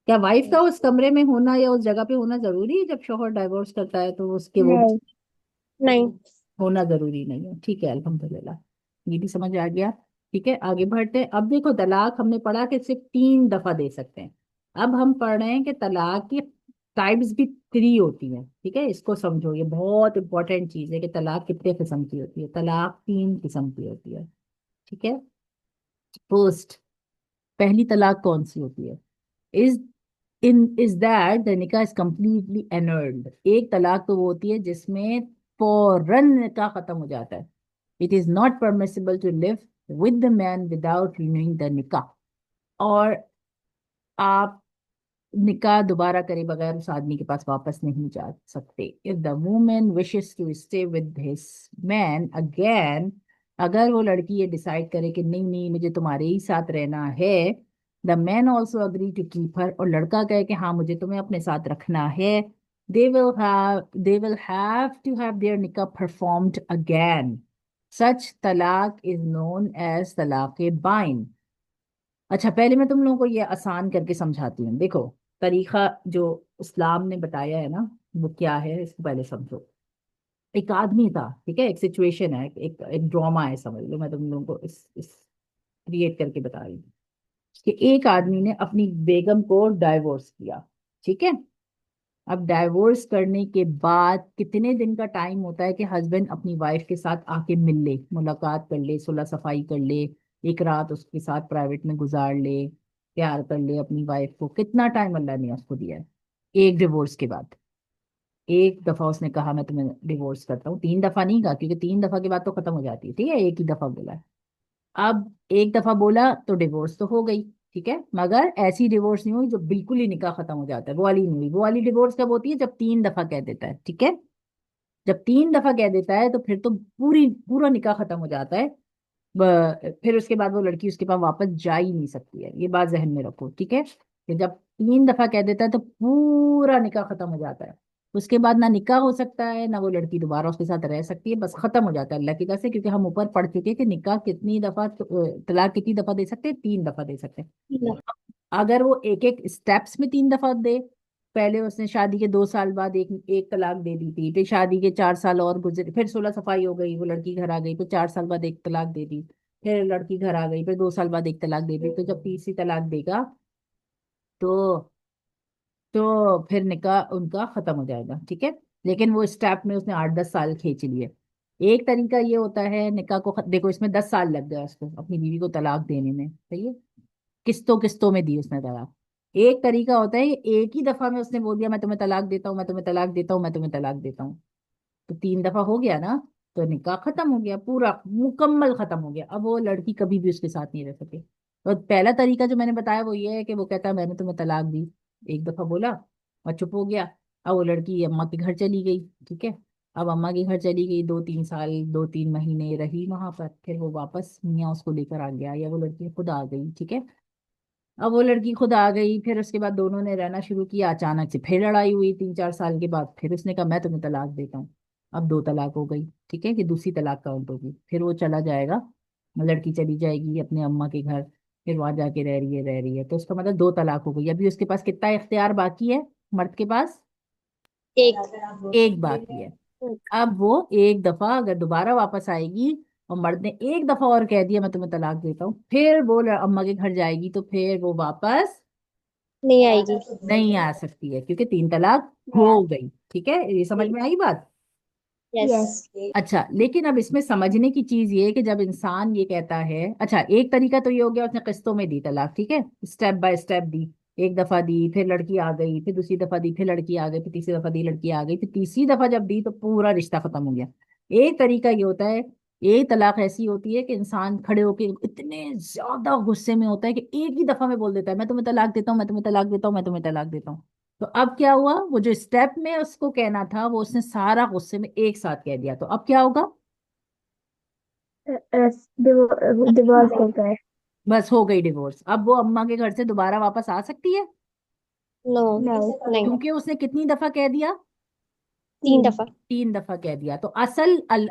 क्या वाइफ का उस कमरे में होना या उस जगह पे होना जरूरी है, जब शौहर डाइवोर्स करता है तो उसके वो नहीं। नहीं। होना जरूरी नहीं है। ठीक है, अल्हम्दुलिल्लाह, ये भी समझ आ गया। ठीक है, आगे बढ़ते हैं। अब देखो तलाक हमने पढ़ा कि सिर्फ 3 दफा दे सकते हैं। अब हम पढ़ रहे हैं कि तलाक की टाइप्स भी 3 होती हैं। ठीक है, इसको समझो, ये बहुत इंपॉर्टेंट चीज है कि तलाक कितने किस्म की होती है। तलाक 3 किस्म की होती है। ठीक है। फर्स्ट, पहली तलाक कौन सी होती है, इज इज दैट द निकाह इज कंप्लीटली एनर्ड। एक तलाक तो वो होती है जिसमें फौरन निकाह खत्म हो जाता है। It is not permissible to live with the man without renewing the nikah. और आप निकाह दोबारा करे बगैर उस आदमी के पास वापस नहीं जा सकते। If the women wishes to stay with his man again, अगर वो लड़की ये डिसाइड करे कि नहीं नहीं मुझे तुम्हारे ही साथ रहना है, the man also agree to keep her, और लड़का कहे कि हाँ मुझे तुम्हें अपने साथ रखना है, they will have to have their nikah performed again. Such talaq is known as talaq बाइन। अच्छा पहले मैं तुम लोगों को ये आसान करके समझाती हूँ। देखो तरीका जो इस्लाम ने बताया है ना वो क्या है, इसको पहले समझो। एक आदमी था, ठीक है, एक सिचुएशन है, एक एक ड्रामा है, समझ लो, मैं तुम लोगों को इस क्रिएट करके बता रही हूँ। कि एक आदमी ने अपनी बेगम को डाइवोर्स किया, ठीक है। अब डाइवोर्स करने के बाद कितने दिन का टाइम होता है कि हस्बैंड अपनी वाइफ के साथ आके मिल ले, मुलाकात कर ले, सुलह सफाई कर ले, एक रात उसके साथ प्राइवेट में गुजार ले, प्यार कर ले अपनी वाइफ को? कितना टाइम अल्लाह ने उसको दिया है एक डिवोर्स के बाद? एक दफा उसने कहा मैं तुम्हें डिवोर्स करता हूँ, 3 दफा नहीं कहा, क्योंकि 3 दफा के बाद तो खत्म हो जाती है, ठीक है, एक ही दफा बोला है। अब एक दफा बोला तो डिवोर्स तो हो गई, ठीक है, मगर ऐसी डिवोर्स नहीं हुई जो बिल्कुल ही निकाह खत्म हो जाता है, वो वाली नहीं हुई। वो वाली डिवोर्स कब होती है? जब 3 दफा कह देता है, ठीक है। जब 3 दफा कह देता है तो फिर तो पूरा निकाह खत्म हो जाता है। फिर उसके बाद वो लड़की उसके पास वापस जा ही नहीं सकती है, ये बात जहन में रखो, ठीक है। कि जब 3 दफा कह देता है तो पूरा निकाह खत्म हो जाता है। उसके बाद ना निकाह हो सकता है, ना वो लड़की दोबारा उसके साथ रह सकती है, बस खत्म हो जाता है अल्लाह की तरफ से, क्योंकि हम ऊपर पढ़ चुके हैं कि निकाह कितनी दफा तलाक कितनी दफा दे सकते हैं? 3 दफा दे सकते हैं। अगर वो एक एक स्टेप्स में 3 दफा दे, पहले उसने शादी के 2 साल बाद एक एक तलाक दे दी थी, फिर शादी के 4 साल और गुजरे, फिर सुलह सफाई हो गई, वो लड़की घर आ गई, फिर 4 साल बाद एक तलाक दे दी, फिर लड़की घर आ गई, फिर 2 साल बाद एक तलाक दे दी, तो जब तीसरी तलाक देगा तो फिर निकाह उनका खत्म हो जाएगा, ठीक है। लेकिन वो स्टेप में उसने 8-10 साल खींच लिए। एक तरीका ये होता है निकाह को देखो, इसमें 10 साल लग गया उसको अपनी बीवी को तलाक देने में, सही है, किस्तों किस्तों में दी उसने तलाक। एक तरीका होता है एक ही दफा में उसने बोल दिया मैं तुम्हें तलाक देता हूँ, मैं तुम्हें तलाक देता हूँ, मैं तुम्हें तलाक देता हूँ, तो 3 दफा हो गया ना, तो निकाह खत्म हो गया, पूरा मुकम्मल खत्म हो गया, अब वो लड़की कभी भी उसके साथ नहीं रह सके। तो पहला तरीका जो मैंने बताया वो ये है कि वो कहता है मैंने तुम्हें तलाक दी, एक दफा बोला और चुप हो गया। अब वो लड़की अम्मा के घर चली गई, ठीक है। अब अम्मा के घर चली गई, 2-3 साल 2-3 महीने रही वहां पर, फिर वो वापस मियाँ उसको लेकर आ गया, या वो लड़की खुद आ गई, ठीक है। अब वो लड़की खुद आ गई, फिर उसके बाद दोनों ने रहना शुरू किया, अचानक से फिर लड़ाई हुई 3-4 साल के बाद, फिर उसने कहा मैं तुम्हें तलाक देता हूँ। अब 2 तलाक हो गई, ठीक है, कि दूसरी तलाक काउंट होगी, फिर वो चला जाएगा, लड़की चली जाएगी अपने अम्मा के घर, फिर वहां जाके रह रही है, तो उसका मतलब 2 तलाक हो गई। अभी उसके पास कितना इख्तियार बाकी है मर्द के पास? एक। एक बाकी है। अब वो एक दफा अगर दोबारा वापस आएगी और मर्द ने एक दफा और कह दिया मैं तुम्हें तलाक देता हूँ, फिर वो अम्मा के घर जाएगी, तो फिर वो वापस नहीं आएगी। नहीं आ सकती है, क्योंकि 3 तलाक हो गई, ठीक है, ये समझ में आई बात? यस। अच्छा, लेकिन अब इसमें समझने की चीज ये है कि जब इंसान ये कहता है, अच्छा एक तरीका तो ये हो गया उसने किस्तों में दी तलाक, ठीक है, स्टेप बाय स्टेप दी, एक दफा दी, फिर लड़की आ गई, फिर दूसरी दफा दी, फिर लड़की आ गई, फिर तीसरी दफा दी, लड़की आ गई, फिर तीसरी दफा जब दी तो पूरा रिश्ता खत्म हो गया। एक तरीका ये होता है, एक तलाक ऐसी होती है कि इंसान खड़े होके इतने ज्यादा गुस्से में होता है कि एक ही दफा में बोल देता है मैं तुम्हें तलाक देता हूँ, मैं तुम्हें तलाक देता हूँ, मैं तुम्हें तलाक देता हूँ। तो अब क्या हुआ, वो जो स्टेप में उसको कहना था वो उसने सारा गुस्से में एक साथ कह दिया, तो अब क्या होगा? डिवोर्स होता है। बस हो गई डिवोर्स। अब वो अम्मा के घर से दोबारा वापस आ सकती है? नो। नहीं। क्योंकि उसने कितनी दफा कह दिया? 3 दफा। 3 दफा कह दिया। तो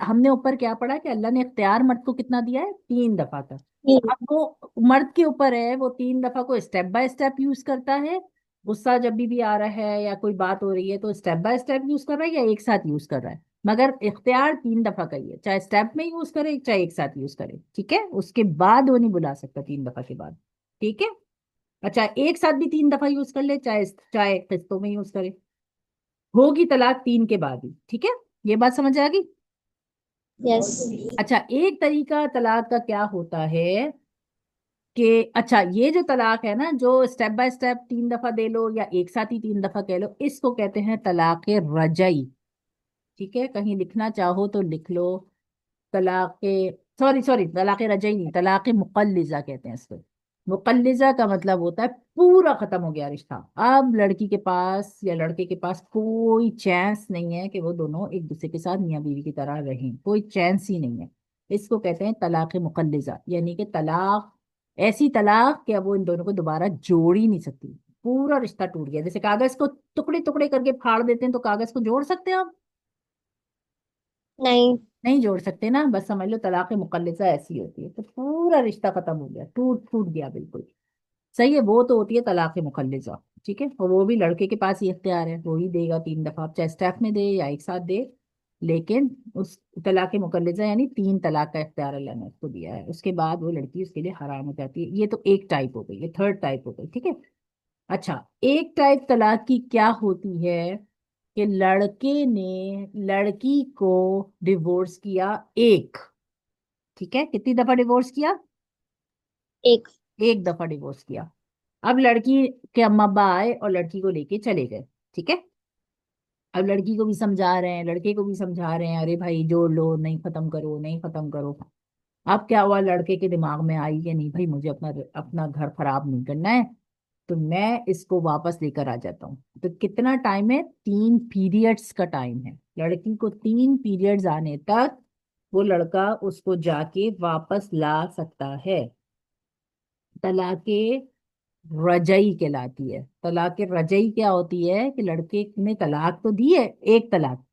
हमने ऊपर क्या पढ़ा कि अल्लाह ने इख्तियार मर्द को कितना दिया है? 3 दफा का। तो तीन। अब वो मर्द के ऊपर है, वो 3 दफा को स्टेप बाय स्टेप यूज करता है। गुस्सा जब भी आ रहा है या कोई बात हो रही है तो स्टेप बाय स्टेप यूज कर रहा है या एक साथ यूज कर रहा है, मगर इख्तियार 3 दफा का ही है, चाहे स्टेप में यूज करे चाहे एक साथ यूज करे, ठीक है। उसके बाद वो नहीं बुला सकता 3 दफा के बाद, ठीक है। अच्छा, एक साथ भी 3 दफा यूज कर ले, चाहे चाहे किस्तों में यूज करे, होगी तलाक 3 के बाद ही, ठीक है। ये बात समझ आ गई? यस। अच्छा, एक तरीका तलाक का क्या होता है कि अच्छा ये जो तलाक है ना, जो स्टेप बाय स्टेप 3 दफा दे लो या एक साथ ही 3 दफा कह लो, इसको कहते हैं तलाक रजई, ठीक है। कहीं लिखना चाहो तो लिख लो, तलाक, सॉरी सॉरी, तलाक रजई नहीं, तलाक मुकल्लिजा कहते हैं इसको। मुकल्लिजा का मतलब होता है पूरा खत्म हो गया रिश्ता, अब लड़की के पास या लड़के के पास कोई चांस नहीं है कि वो दोनों एक दूसरे के साथ मियां बीवी की तरह रहें, कोई चांस ही नहीं है। इसको कहते हैं तलाक मुकल्लिजा, यानी कि तलाक, ऐसी तलाक कि अब वो इन दोनों को दोबारा जोड़ ही नहीं सकती, पूरा रिश्ता टूट गया। जैसे कागज को टुकड़े टुकड़े करके फाड़ देते हैं तो कागज को जोड़ सकते हैं आप? नहीं। नहीं जोड़ सकते ना, बस समझ लो तलाक मुकल्लिजा ऐसी होती है, तो पूरा रिश्ता खत्म हो गया, टूट फूट गया बिल्कुल, सही है। वो तो होती है तलाक मुकल्लिजा, ठीक है, और वो भी लड़के के पास ही इख्तियार है, वो ही देगा 3 दफा, आप चाहे स्टेप में दे या एक साथ दे, लेकिन उस तलाक मुकल्लजा यानी 3 तलाक का इख्तियार अल्लाह ने उसको दिया है, उसके बाद वो लड़की उसके लिए हराम हो जाती है। ये तो एक टाइप हो गई, ये थर्ड टाइप हो गई, ठीक है। अच्छा, एक टाइप तलाक की क्या होती है कि लड़के ने लड़की को डिवोर्स किया एक, ठीक है, कितनी दफा डिवोर्स किया? एक। एक दफा डिवोर्स किया। अब लड़की के अम्मा अब्बा आए और लड़की को लेके चले गए, ठीक है। अब लड़की को भी समझा रहे हैं, लड़के को भी समझा रहे हैं, अरे भाई जोड़ लो, नहीं खत्म करो, नहीं खत्म करो। अब क्या हुआ, लड़के के दिमाग में आई कि नहीं भाई, मुझे अपना अपना घर खराब नहीं करना है, तो मैं इसको वापस लेकर आ जाता हूँ। तो कितना टाइम है? 3 पीरियड्स का टाइम है। लड़की को 3 पीरियड्स आने तक वो लड़का उसको जाके वापस ला सकता है। तलाके रजई कहलाती है। तलाक रजई क्या होती है कि लड़के ने तलाक तो दी है, एक तलाक,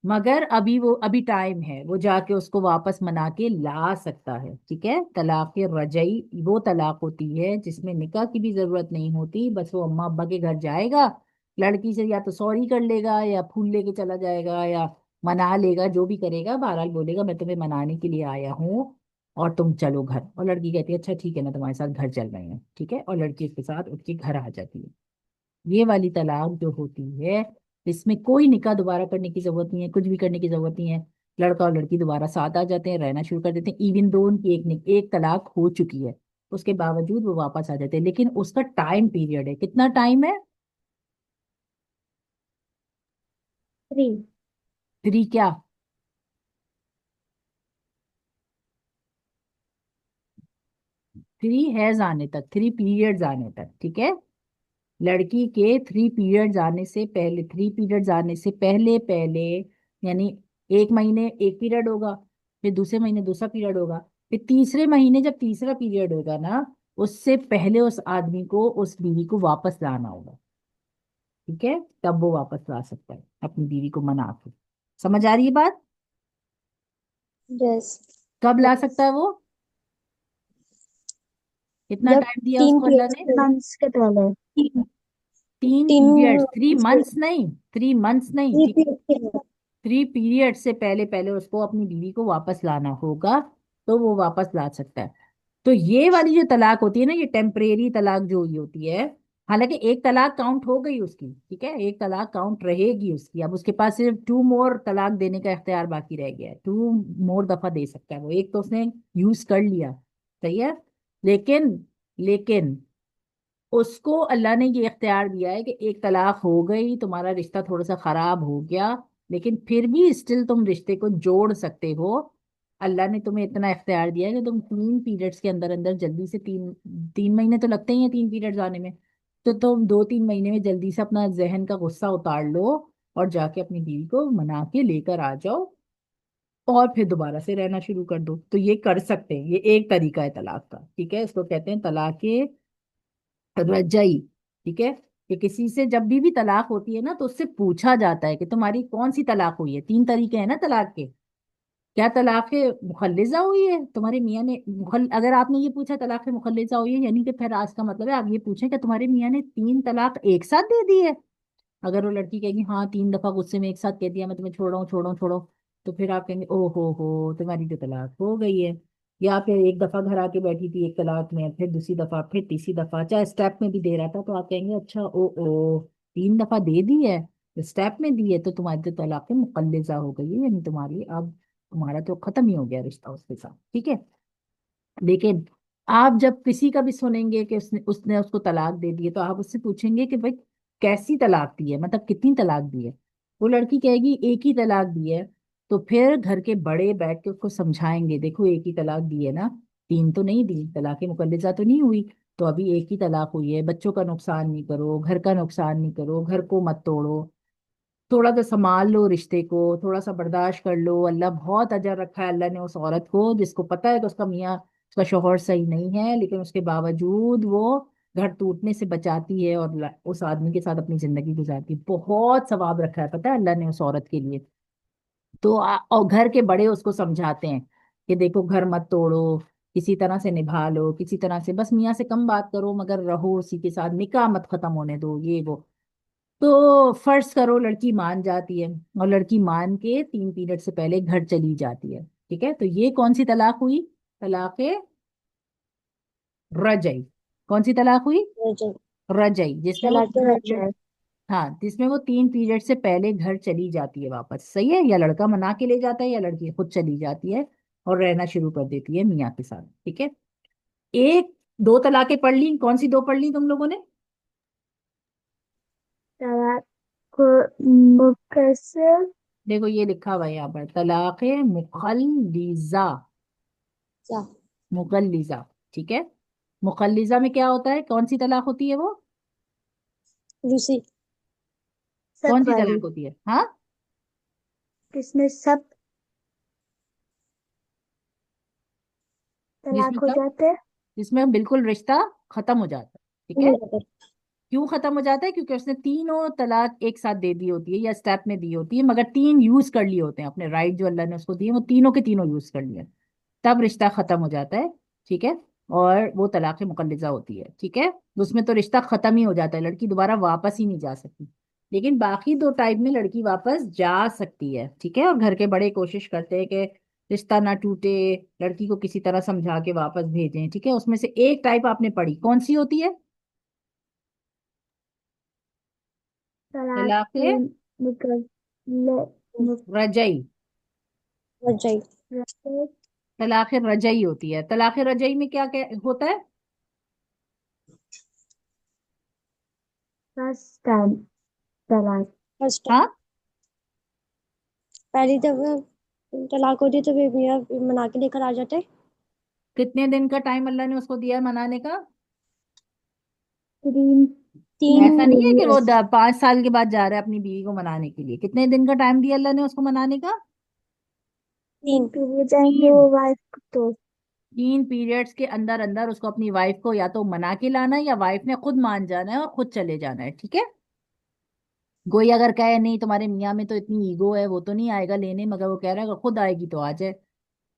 मगर अभी टाइम है, वो जाके उसको वापस मना के ला सकता है, ठीक है। तलाक रजई वो तलाक होती है जिसमें निकाह की भी जरूरत नहीं होती, बस वो अम्मा अब्बा के घर जाएगा, लड़की से या तो सॉरी कर लेगा या फूल लेके चला जाएगा या मना लेगा, जो भी करेगा, बहरहाल बोलेगा मैं तुम्हें मनाने के लिए आया हूँ और तुम चलो घर। और लड़की कहती है अच्छा ठीक है, मैं तुम्हारे साथ घर चल रही हूँ, ठीक है, और लड़की उसके साथ उसके घर आ जाती है। ये वाली तलाक जो होती है, इसमें कोई निकाह दोबारा करने की जरूरत नहीं है, कुछ भी करने की जरूरत नहीं है। लड़का और लड़की दोबारा साथ आ जाते हैं, रहना शुरू कर देते हैं, इवन दो उनकी एक तलाक हो चुकी है, उसके बावजूद वो वापस आ जाते हैं, लेकिन उसका टाइम पीरियड है। कितना टाइम है? 3। 3 क्या? 3 हैज आने तक, 3 पीरियड्स आने तक, ठीक है। लड़की के 3 पीरियड्स आने से पहले, 3 पीरियड्स आने से पहले पहले, यानी एक महीने एक पीरियड होगा, फिर दूसरे महीने दूसरा पीरियड होगा, फिर तीसरे महीने जब तीसरा पीरियड होगा ना, उससे पहले उस आदमी को उस बीवी को वापस लाना होगा, ठीक है। तब वो वापस ला सकता है अपनी बीवी को मना के। समझ आ रही है बात? यस। कब ला सकता है वो? कितना जब टाइम दिया तीन उसको अल्लाह ने? पीरियड्स मंथ्स के पहले। 3 पीरियड्स, तीन। 3 मंथ्स नहीं, 3 मंथ्स नहीं, थ्री ठीक है। पीरियड्स के बाद। 3 पीरियड से पहले पहले उसको अपनी बीवी को वापस लाना होगा, तो वो वापस ला सकता है। तो ये वाली जो तलाक होती है ना, ये टेम्परेरी तलाक जो हुई होती है, हालांकि एक तलाक काउंट हो गई उसकी, ठीक है, एक तलाक काउंट रहेगी उसकी, अब उसके पास सिर्फ 2 मोर तलाक देने का इख्तियार बाकी रह गया है, 2 मोर दफा दे सकता है वो, एक तो उसने यूज कर लिया, सही है। लेकिन लेकिन उसको अल्लाह ने ये इख्तियार दिया है कि एक तलाक हो गई, तुम्हारा रिश्ता थोड़ा सा खराब हो गया, लेकिन फिर भी स्टिल तुम रिश्ते को जोड़ सकते हो। अल्लाह ने तुम्हें इतना इख्तियार दिया है कि तुम 3 पीरियड्स के अंदर अंदर जल्दी से, 3 3 महीने तो लगते ही हैं 3 पीरियड्स आने में, तो तुम 2 3 महीने में जल्दी से अपना जहन का गुस्सा उतार लो और जाके अपनी बीवी को मना के लेकर आ जाओ और फिर दोबारा से रहना शुरू कर दो। तो ये कर सकते हैं, ये एक तरीका है तलाक का, ठीक है, इसको कहते हैं तलाक रजई, ठीक है। कि किसी से जब भी तलाक होती है ना, तो उससे पूछा जाता है कि तुम्हारी कौन सी तलाक हुई है। 3 तरीके हैं ना तलाक के, क्या तलाक मुखल्लिजा हुई है तुम्हारे मियाँ ने, अगर आपने ये पूछा तलाक मुखल्लिजा हुई है, यानी कि फिर आज का मतलब है आप ये पूछें कि तुम्हारे मियाँ ने 3 तलाक एक साथ दे दी है। अगर वो लड़की कहेगी हाँ 3 दफा गुस्से में एक साथ कह दिया मैं तुम्हें छोड़ रहा हूँ, छोड़ रहा हूँ, छोड़ो, तो फिर आप कहेंगे ओ हो तुम्हारी तो तलाक हो गई है। या फिर एक दफा घर आके बैठी थी एक तलाक में, फिर दूसरी दफा, फिर तीसरी दफा, चाहे स्टेप में भी दे रहा था, तो आप कहेंगे अच्छा ओ 3 दफा दे दी है, तो स्टेप में दी है, तो तुम्हारी तो तलाक मुकल्लिजा हो गई है, यानी तुम्हारी अब तुम्हारा तो खत्म ही हो गया रिश्ता उसके साथ, ठीक है। लेकिन आप जब किसी का भी सुनेंगे कि उसने उसने उसको तलाक दे दी है, तो आप उससे पूछेंगे कि भाई कैसी तलाक दी है, मतलब कितनी तलाक दी है। वो लड़की कहेगी एक ही तलाक दी है, तो फिर घर के बड़े बैठ के उसको समझाएंगे देखो एक ही तलाक दी है ना, 3 तो नहीं दी, तलाक मुकल्लिजा तो नहीं हुई, तो अभी एक ही तलाक हुई है, बच्चों का नुकसान नहीं करो, घर का नुकसान नहीं करो, घर को मत तोड़ो, थोड़ा सा संभाल लो रिश्ते को, थोड़ा सा बर्दाश्त कर लो। अल्लाह बहुत अजर रखा है अल्लाह ने उस औरत को जिसको पता है कि उसका मियाँ, उसका शौहर सही नहीं है, लेकिन उसके बावजूद वो घर टूटने से बचाती है और उस आदमी के साथ अपनी जिंदगी गुजारती है। बहुत सवाब रखा है पता है अल्लाह ने उस औरत के लिए। तो और घर के बड़े उसको समझाते हैं कि देखो घर मत तोड़ो, किसी तरह से निभा लो, किसी तरह से बस मियाँ से कम बात करो, मगर रहो उसी के साथ, निकाह मत खत्म होने दो, ये वो। तो फर्ज करो लड़की मान जाती है, और लड़की मान के 3 पीरियड से पहले घर चली जाती है, ठीक है, तो ये कौन सी तलाक हुई? तलाक रजई। कौन सी तलाक हुई? रजई। रजई, जिसमें वो तलाक तीन पीरियड, रजई। हाँ, जिसमें वो 3 पीरियड से पहले घर चली जाती है वापस। सही है, या लड़का मना के ले जाता है या लड़की खुद चली जाती है और रहना शुरू कर देती है मियाँ के साथ, ठीक है। एक, दो तलाकें पढ़ ली, कौन सी दो पढ़ ली तुम लोगों ने? तलाक मुकस्सर। देखो ये लिखा हुआ है यहाँ पर, तलाक मुखल्लिजा। क्या? मुखल्लिजा, ठीक है। मुखल्लिजा में क्या होता है, कौन सी तलाक होती है वो? दूसरी। कौन सब सी वाली। तलाक होती है, हाँ? किसमें सब जिसमें तलाक हो सब, जाते हैं। जिसमें बिल्कुल रिश्ता खत्म हो जाता है, ठीक है। नहीं जाते। क्यों खत्म हो जाता है? क्योंकि उसने तीनों तलाक एक साथ दे दी होती है या स्टेप में दी होती है, मगर तीन यूज कर लिए होते हैं, अपने राइट जो अल्लाह ने उसको दिए वो तीनों के तीनों यूज कर लिए, तब रिश्ता खत्म हो जाता है, ठीक है। और वो तलाक मुकल्लिजा होती है, ठीक है। उसमें तो रिश्ता खत्म ही हो जाता है, लड़की दोबारा वापस ही नहीं जा सकती। लेकिन बाकी दो टाइप में लड़की वापस जा सकती है, ठीक है, और घर के बड़े कोशिश करते हैं कि रिश्ता ना टूटे, लड़की को किसी तरह समझा के वापस भेजें, ठीक है। उसमें से एक टाइप आपने पढ़ी, कौन सी होती है? तलाक तलाक मुकल्ल रजई। रजई। तलाक रजई होती है। तलाक रजई में क्या क्या होता है? फर्स्ट टाइम तलाक। First time. हाँ, पहली दफा तलाक होती तो फिर मियाँ मना के लेकर आ जाते। कितने दिन का टाइम अल्लाह ने उसको दिया है मनाने का? तीन। तीन ऐसा नहीं है कि वो इयर्स। 5 साल के बाद जा रहा है अपनी बीवी को मनाने के लिए। कितने दिन का टाइम दिया अल्लाह ने उसको मनाने का? तीन पीरियड आएंगे तीन। वो वाइफ तो। 3 पीरियड्स के अंदर अंदर उसको अपनी वाइफ को या तो मना के लाना है, या वाइफ ने खुद मान जाना है और खुद चले जाना है, ठीक है। कोई अगर कहे नहीं तुम्हारे मियाँ में तो इतनी ईगो है, वो तो नहीं आएगा लेने, मगर वो कह रहा है अगर खुद आएगी तो आ जाए,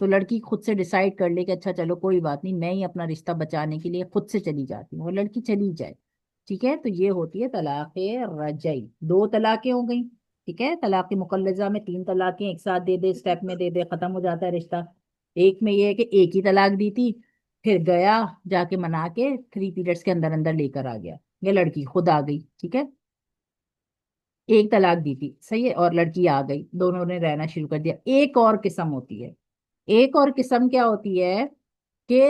तो लड़की खुद से डिसाइड कर ले कि अच्छा चलो कोई बात नहीं, मैं ही अपना रिश्ता बचाने के लिए खुद से चली जाती हूँ, और लड़की चली जाए, ठीक है। तो ये होती है तलाक रजई। दो तलाकें हो गई, ठीक है। तलाक मुकल्लजा में 3 तलाकें एक साथ दे दे, स्टेप में दे दे, खत्म हो जाता है रिश्ता। एक में ये है कि एक ही तलाक दी थी, फिर गया, जाके मना के 3 पीरियड्स के अंदर अंदर लेकर आ गया, ये लड़की खुद आ गई, ठीक है। एक तलाक दी थी, सही है, और लड़की आ गई, दोनों ने रहना शुरू कर दिया। एक और किस्म होती है, एक और किस्म क्या होती है कि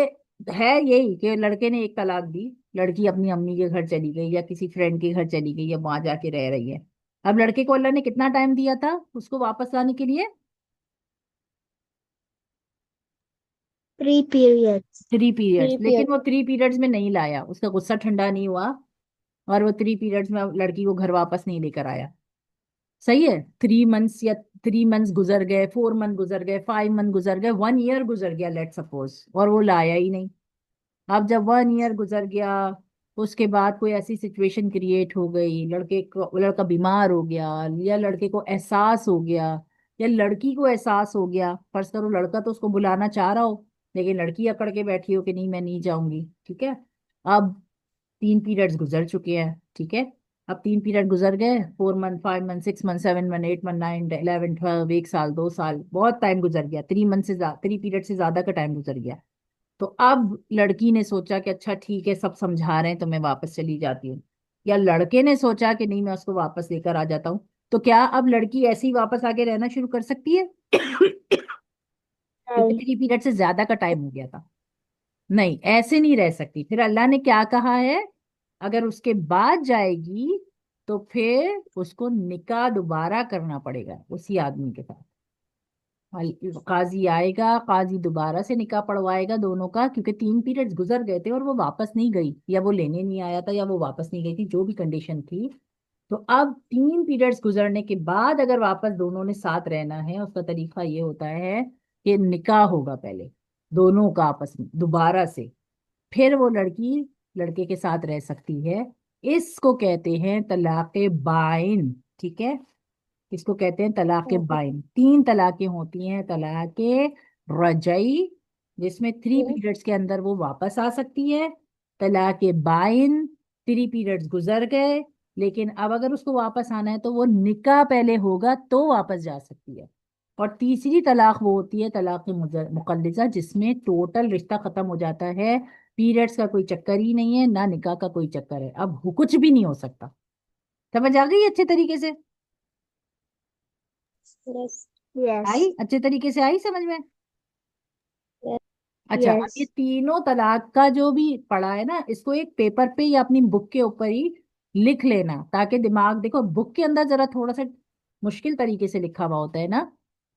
है यही कि लड़के ने एक तलाक दी, लड़की अपनी अम्मी के घर चली गई या किसी फ्रेंड के घर चली गई या वहां जाके रह रही है। अब लड़के को अल्लाह ने कितना टाइम दिया था उसको वापस लाने के लिए? 3 पीरियड्स। 3 पीरियड्स, थ्री लेकिन पीरियड। वो 3 पीरियड्स में नहीं लाया, उसका गुस्सा ठंडा नहीं हुआ, और वो 3 पीरियड्स में लड़की को घर वापस नहीं लेकर आया। सही है, 3 मंथ्स या 3 मंथ्स गुजर गए, 4 मंथ गुजर गए, 5 मंथ गुजर गए, 1 ईयर गुजर गया लेट सपोज, और वो लाया ही नहीं। अब जब 1 ईयर गुजर गया, उसके बाद कोई ऐसी सिचुएशन क्रिएट हो गई, लड़का बीमार हो गया, या लड़के को एहसास हो गया, या लड़की को एहसास हो गया, फर्ज करो लड़का तो उसको बुलाना चाह रहा हो, लेकिन लड़की अकड़ के बैठी हो कि नहीं मैं नहीं जाऊंगी, ठीक है। अब 3 पीरियड्स गुजर चुके हैं, ठीक है। अब 3 पीरियड गुजर गए, 4 month, 5 month, 6 month, 7 month, 8 month, 9, 11, 12, 1 साल, 2 साल, बहुत टाइम गुजर गया, 3 मंथ से ज्यादा, 3 पीरियड से ज्यादा का टाइम गुजर गया। तो अब लड़की ने सोचा कि अच्छा ठीक है सब समझा रहे हैं तो मैं वापस चली जाती हूँ, या लड़के ने सोचा कि नहीं मैं उसको वापस लेकर आ जाता हूँ, तो क्या अब लड़की ऐसे ही वापस आके रहना शुरू कर सकती है? क्योंकि नहीं। 3 पीरियड से ज्यादा का टाइम हो गया था। नहीं, ऐसे नहीं रह सकती। फिर अल्लाह ने क्या कहा है, अगर उसके बाद जाएगी तो फिर उसको निकाह दोबारा करना पड़ेगा उसी आदमी के साथ। काजी आएगा, काजी दोबारा से निकाह पढ़वाएगा दोनों का, क्योंकि 3 पीरियड्स गुजर गए थे और वो वापस नहीं गई, या वो लेने नहीं आया था, या वो वापस नहीं गई थी, जो भी कंडीशन थी। तो अब 3 पीरियड्स गुजरने के बाद अगर वापस दोनों ने साथ रहना है, उसका तरीका ये होता है कि निकाह होगा पहले दोनों का आपस में दोबारा से, फिर वो लड़की लड़के के साथ रह सकती है। इसको कहते हैं तलाक बाइन, ठीक है। इसको कहते हैं तलाक बाइन। 3 तलाकें होती हैं, तलाक रजई, जिसमें 3 पीरियड्स के अंदर वो वापस आ सकती है, तलाक बाइन, 3 पीरियड्स गुजर गए, लेकिन अब अगर उसको वापस आना है तो वो निकाह पहले होगा तो वापस जा सकती है। और तीसरी तलाक वो होती है तलाक मुकल्लिजा, जिसमें टोटल रिश्ता खत्म हो जाता है। पीरियड्स का कोई चक्कर ही नहीं है, ना निकाह का कोई चक्कर है, अब कुछ भी नहीं हो सकता। समझ आ गई अच्छे तरीके से? यस। यस। आई अच्छे तरीके से आई समझ में? अच्छा, अब यस। ये तीनों तलाक का जो भी पढ़ा है ना, इसको एक पेपर पे या अपनी बुक के ऊपर ही लिख लेना, ताकि दिमाग, देखो बुक के अंदर जरा थोड़ा सा मुश्किल तरीके से लिखा हुआ होता है ना,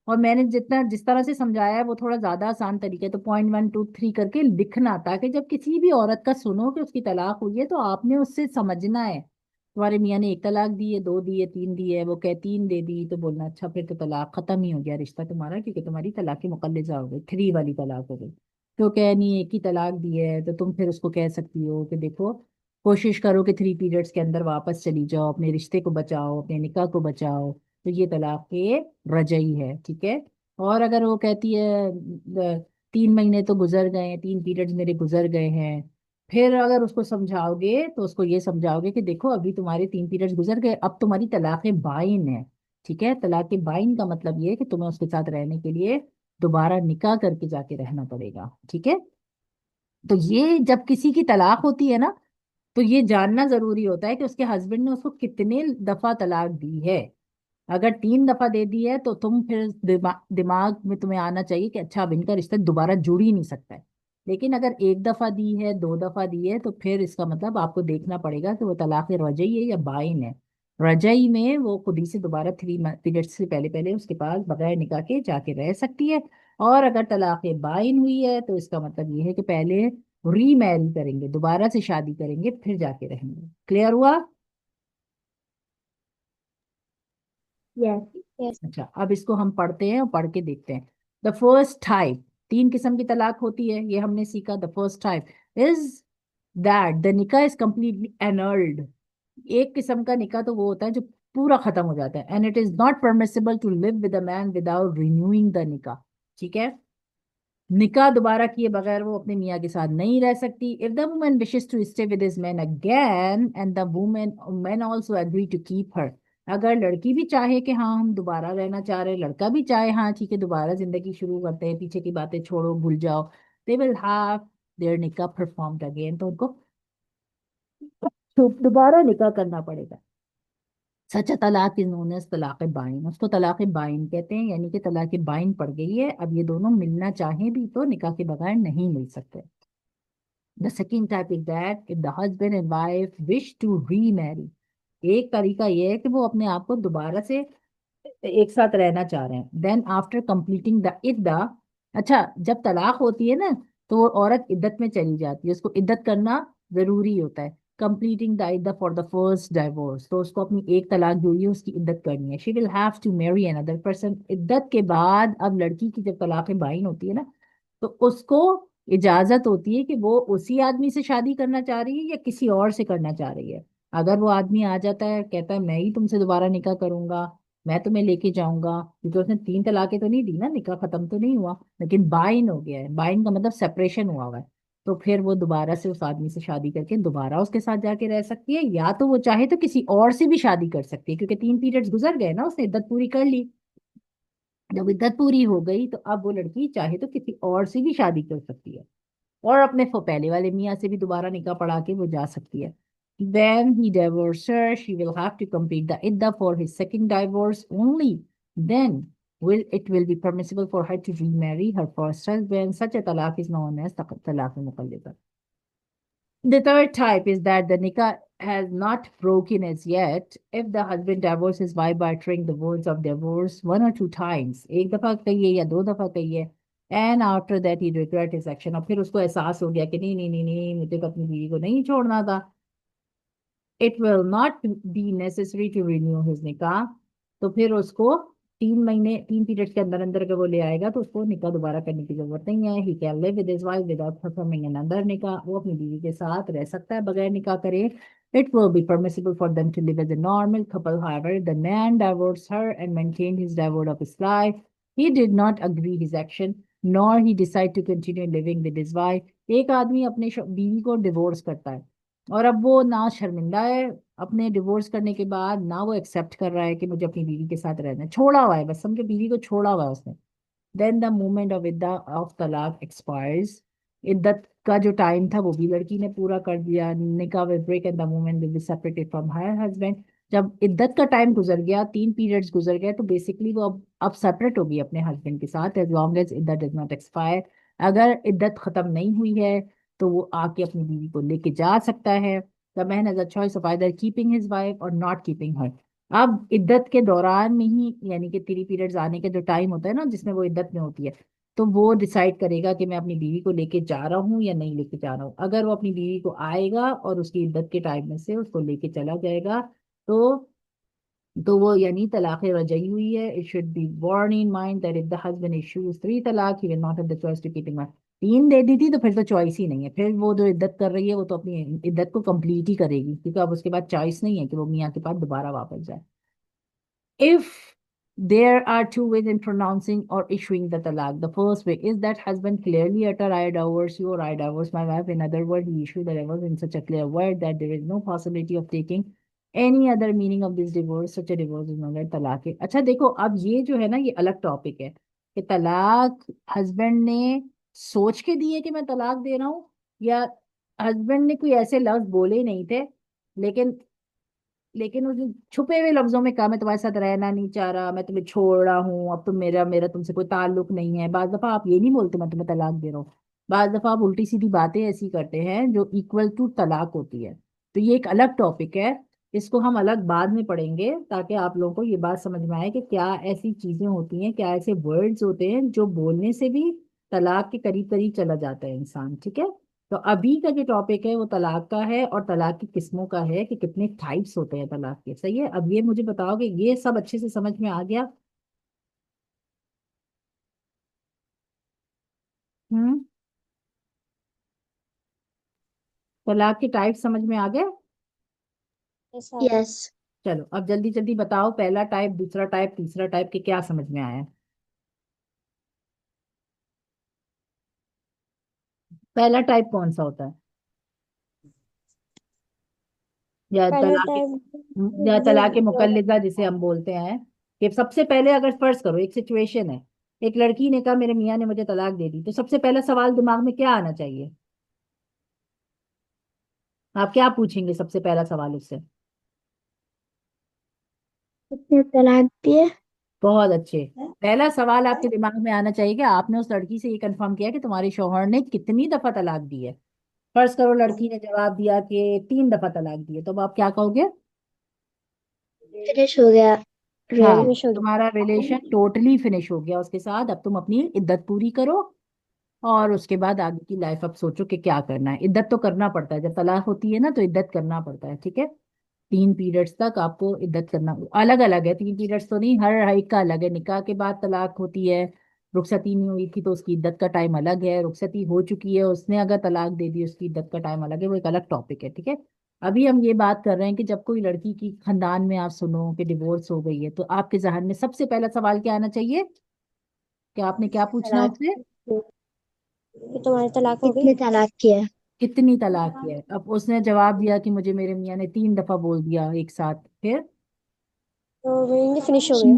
और मैंने जितना जिस तरह से समझाया है वो थोड़ा ज्यादा आसान तरीके है। तो 0.1 2 3 करके लिखना, ताकि जब किसी भी औरत का सुनो कि उसकी तलाक हुई है तो आपने उससे समझना है। तुम्हारे मियाँ ने एक तलाक दी है, दो दी है, तीन दी है, वो कह तीन दे दी, तो बोलना अच्छा फिर तो तलाक खत्म ही हो गया रिश्ता तुम्हारा, क्योंकि तुम्हारी तलाक की मुकल्लिजा हो गई, 3 वाली तलाक हो गई। तो कह नहीं एक ही तलाक दी है, तो तुम फिर उसको कह सकती हो कि देखो कोशिश करो कि 3 पीरियड्स के अंदर वापस चली जाओ, अपने रिश्ते को बचाओ, अपने निकाह को बचाओ। तो ये तलाक के रजई है, ठीक है। और अगर वो कहती है 3 महीने तो गुजर गए हैं, 3 पीरियड्स मेरे गुजर गए हैं, फिर अगर उसको समझाओगे तो उसको ये समझाओगे कि देखो अभी तुम्हारे 3 पीरियड्स गुजर गए, अब तुम्हारी तलाक बाइन है। ठीक है, तलाक बाइन का मतलब ये है कि तुम्हें उसके साथ रहने के लिए दोबारा निकाह करके जाके रहना पड़ेगा, ठीक है। तो ये जब किसी की तलाक होती है ना, तो ये जानना जरूरी होता है कि उसके हस्बैंड ने उसको कितने दफा तलाक दी है। अगर 3 दफा दे दी है तो तुम फिर दिमाग में तुम्हें आना चाहिए कि अच्छा अब इनका रिश्ता दोबारा जुड़ ही नहीं सकता है। लेकिन अगर 1 दफा दी है, 2 दफा दी है, तो फिर इसका मतलब आपको देखना पड़ेगा कि वो तलाक रजई है या बाइन है। रजई में वो खुद ही से दोबारा 3 पीरियड से पहले पहले उसके पास बगैर निकाह के जाके रह सकती है। और अगर तलाक बाइन हुई है तो इसका मतलब ये है कि पहले रीमैरी करेंगे, दोबारा से शादी करेंगे, फिर जाके रहेंगे। क्लियर हुआ? यस। यस। अच्छा, अब इसको हम पढ़ते हैं और पढ़ के देखते हैं। द फर्स्ट टाइप, 3 किस्म की तलाक होती है, ये हमने सीखा। The first type is that the निकाह इज कंप्लीटली एनल्ड। एक किस्म का निकाह तो वो होता है जो पूरा खत्म हो जाता है। And it is not permissible to live with a man without renewing the nikah. ठीक है, निकाह दोबारा किए बगैर वो अपने मियाँ के साथ नहीं रह सकती। If the woman wishes to stay with his man again and the woman man also agree to keep her, अगर लड़की भी चाहे कि हाँ हम दोबारा रहना चाह रहे हैं, लड़का भी चाहे हाँ ठीक है दोबारा जिंदगी शुरू करते हैं, पीछे की बातें छोड़ो भूल जाओ, दे विल हैव देयर निकाह परफॉर्म्ड अगेन। तो उनको दोबारा निकाह करना पड़ेगा। सच तलाक इज नोन एज तलाक बाइन, उसको तलाक बाइन कहते हैं, यानी कि तलाक बाइन पड़ गई है, अब ये दोनों मिलना चाहें भी तो निकाह के बगैर नहीं मिल सकते। The second type is that if the husband and wife wish to remarry, एक तरीका ये है कि वो अपने आप को दोबारा से एक साथ रहना चाह रहे हैं। देन आफ्टर कंप्लीटिंग द इद्दा, अच्छा जब तलाक होती है ना तो वो औरत इद्दत में चली जाती है, उसको इद्दत करना जरूरी होता है। Completing the iddah for the first divorce, तो उसको अपनी एक तलाक जो हुई है उसकी इद्दत करनी है। She will have to marry another person. इद्दत के बाद अब लड़की की जब तलाक बाइन होती है ना, तो उसको इजाजत होती है कि वो उसी आदमी से शादी करना चाह रही है या किसी और से करना चाह रही है। अगर वो आदमी आ जाता है कहता है मैं ही तुमसे दोबारा निकाह करूंगा, मैं तुम्हें लेके जाऊंगा, क्योंकि उसने 3 तलाकें तो नहीं दी ना, निकाह खत्म तो नहीं हुआ, लेकिन बाइन हो गया है। बाइन का मतलब सेपरेशन हुआ है। तो फिर वो दोबारा से उस आदमी से शादी करके दोबारा उसके साथ जाके रह सकती है, या तो वो चाहे तो किसी और से भी शादी कर सकती है, क्योंकि 3 पीरियड्स गुजर गए ना, उसने इद्दत पूरी कर ली। जब इद्दत पूरी हो गई तो अब वो लड़की चाहे तो किसी और से भी शादी कर सकती है, और अपने पहले वाले मियाँ से भी दोबारा निकाह पढ़ा के वो जा सकती है। When he divorces her, she will have to complete the iddah for his second divorce. Only then will be permissible for her to remarry her first husband. Such a talaq is known as talaq al-muqallida. The third type is that the nikah has not broken as yet. If the husband divorces his wife by uttering the words of divorce 1 or 2 times, एक दफा कही है या 2 दफा कही है, and after that he regret his action, और फिर उसको एहसास हो गया कि नहीं नहीं नहीं नहीं मुझे तो अपनी बीवी को नहीं छोड़ना था, it will not be necessary to renew his nikah. तो फिर उसको 3 महीने 3 पीरियड के अंदर अंदर अगर वो ले आएगा तो उसको निकाह दोबारा करने की जरूरत नहीं है। He can live with his wife without performing another nikah, वो अपनी बीवी के साथ रह सकता है बगैर निकाह करे। It will be permissible for them to live as a normal couple. However, the man divorced her and maintained his divorce of his life. He did not agree his action, nor he decide to continue living with his wife. एक आदमी अपने बीवी को divorce करता है, और अब वो ना शर्मिंदा है अपने डिवोर्स करने के बाद, ना वो एक्सेप्ट कर रहा है कि मुझे अपनी बीवी के साथ रहना है, छोड़ा हुआ है, बस समझो बीवी को छोड़ा हुआ है उसने। Then the moment of iddah of talaq expires, इद्दत का जो टाइम था वो भी लड़की ने पूरा कर दिया, nikah will break and the moment will be separated from her husband. जब इद्दत का टाइम गुजर गया, 3 पीरियड्स गुजर गए, तो बेसिकली वो अब सेपरेट होगी अपने हस्बैंड के साथ, as long as iddat does not expire. अगर इद्दत खत्म नहीं हुई है तो वो आके अपनी बीवी को लेके जा सकता है। The man has a choice of either keeping his wife और नॉट कीपिंग हर। अब इद्दत के दौरान में ही, यानी कि 3 पीरियड्स आने के जो टाइम होता है ना जिसमें वो इद्दत में होती है, तो वो डिसाइड करेगा कि मैं अपनी बीवी को लेके जा रहा हूँ या नहीं लेके जा रहा हूँ। अगर वो अपनी बीवी को आएगा और उसकी इद्दत के टाइम में से उसको लेके चला जाएगा, तो वो यानी तलाक रजई हुई है। It should be borne in mind that if the husband issues 3 talaq he will not have the choice to keep in mind. 3 दे दी थी तो फिर तो चॉइस ही नहीं है, फिर वो जो इद्दत कर रही है वो तो अपनी इद्दत को कंप्लीट ही करेगी, क्योंकि अब उसके बाद चॉइस नहीं है कि वो मियाँ के पास दोबारा वापस जाए। If there are 2 ways in pronouncing or issuing the talaq. The first way is that husband clearly utter I divorce you or I divorce my wife. In other words, he issued the divorce in such a clear word that there is no possibility of taking any other meaning of this divorce. Such a divorce is known as talaq. अच्छा देखो, अब ये जो है ना ये अलग topic है कि तलाक हस्बैंड ने सोच के दी है कि मैं तलाक दे रहा हूँ, या हस्बैंड ने कोई ऐसे लफ्ज बोले ही नहीं थे, लेकिन उस छुपे हुए लफ्जों में कहा मैं तुम्हारे साथ रहना नहीं चाह रहा, मैं तुम्हें छोड़ रहा हूँ, अब तुम मेरा मेरा तुमसे कोई ताल्लुक नहीं है। बाज दफा आप ये नहीं बोलते मैं तुम्हें तलाक दे रहा हूँ, बाज दफा आप उल्टी सीधी बातें ऐसी करते हैं जो इक्वल टू तलाक होती है। तो ये एक अलग टॉपिक है, इसको हम अलग बाद में पढ़ेंगे, ताकि आप लोगों को ये बात समझ में आए कि क्या ऐसी चीजें होती हैं, क्या ऐसे वर्ड्स होते हैं जो बोलने से भी तलाक के करीब करीब चला जाता है इंसान। ठीक है, तो अभी का जो टॉपिक है वो तलाक का है, और तलाक की किस्मों का है कि कितने टाइप्स होते हैं तलाक के। सही है, अब ये मुझे बताओ कि ये सब अच्छे से समझ में आ गया? हम्म, तलाक के टाइप समझ में आ गए? सर। यस। चलो अब जल्दी जल्दी बताओ, पहला टाइप, दूसरा टाइप, तीसरा टाइप के क्या समझ में आया? पहला टाइप कौन सा होता है? या पहला तलाक, टाइम या जो तलाक मुकल्लिदा जिसे हम बोलते हैं, कि सबसे पहले अगर फर्ज करो एक सिचुएशन है, एक लड़की ने कहा मेरे मियाँ ने मुझे तलाक दे दी, तो सबसे पहला सवाल दिमाग में क्या आना चाहिए? आप क्या पूछेंगे सबसे पहला सवाल उससे? कितने तलाक दिए? बहुत अच्छे। पहला सवाल आपके दिमाग में आना चाहिए कि आपने उस लड़की से ये कंफर्म किया कि तुम्हारे शौहर ने कितनी दफा तलाक दी है। फर्ज करो लड़की ने जवाब दिया कि 3 दफा तलाक दी है, तो अब आप क्या कहोगे? फिनिश हो गया। हाँ, फिनिश हो तुम्हारा रिलेशन टोटली फिनिश हो गया उसके साथ, अब तुम अपनी इद्दत पूरी करो, और उसके बाद आगे की लाइफ अब सोचो कि क्या करना है। इद्दत तो करना पड़ता है, जब तलाक होती है ना तो इद्दत करना पड़ता है। ठीक है, 3 पीरियड्स तक आपको इद्दत करना, अलग अलग है, 3 पीरियड्स तो नहीं, हर एक का अलग है। निकाह के बाद तलाक होती है, रुखसती नहीं हुई थी तो उसकी इद्दत का टाइम अलग है, रुखसती हो चुकी है उसने अगर तलाक दे दी उसकी इद्दत का टाइम अलग है, वो एक अलग टॉपिक है। ठीक है, अभी हम ये बात कर रहे हैं कि जब कोई लड़की की खानदान में आप सुनो कि डिवोर्स हो गई है, तो आपके जहन में सबसे पहला सवाल क्या आना चाहिए, कि आपने क्या पूछना है तलाक। उससे? कि तुम्हारी तलाक हो गई। कितने तलाक किया? कितनी तलाक की है? अब उसने जवाब दिया कि मुझे मेरे मियाँ ने 3 दफा बोल दिया एक साथ, फिर तो वो फिनिश हो गया।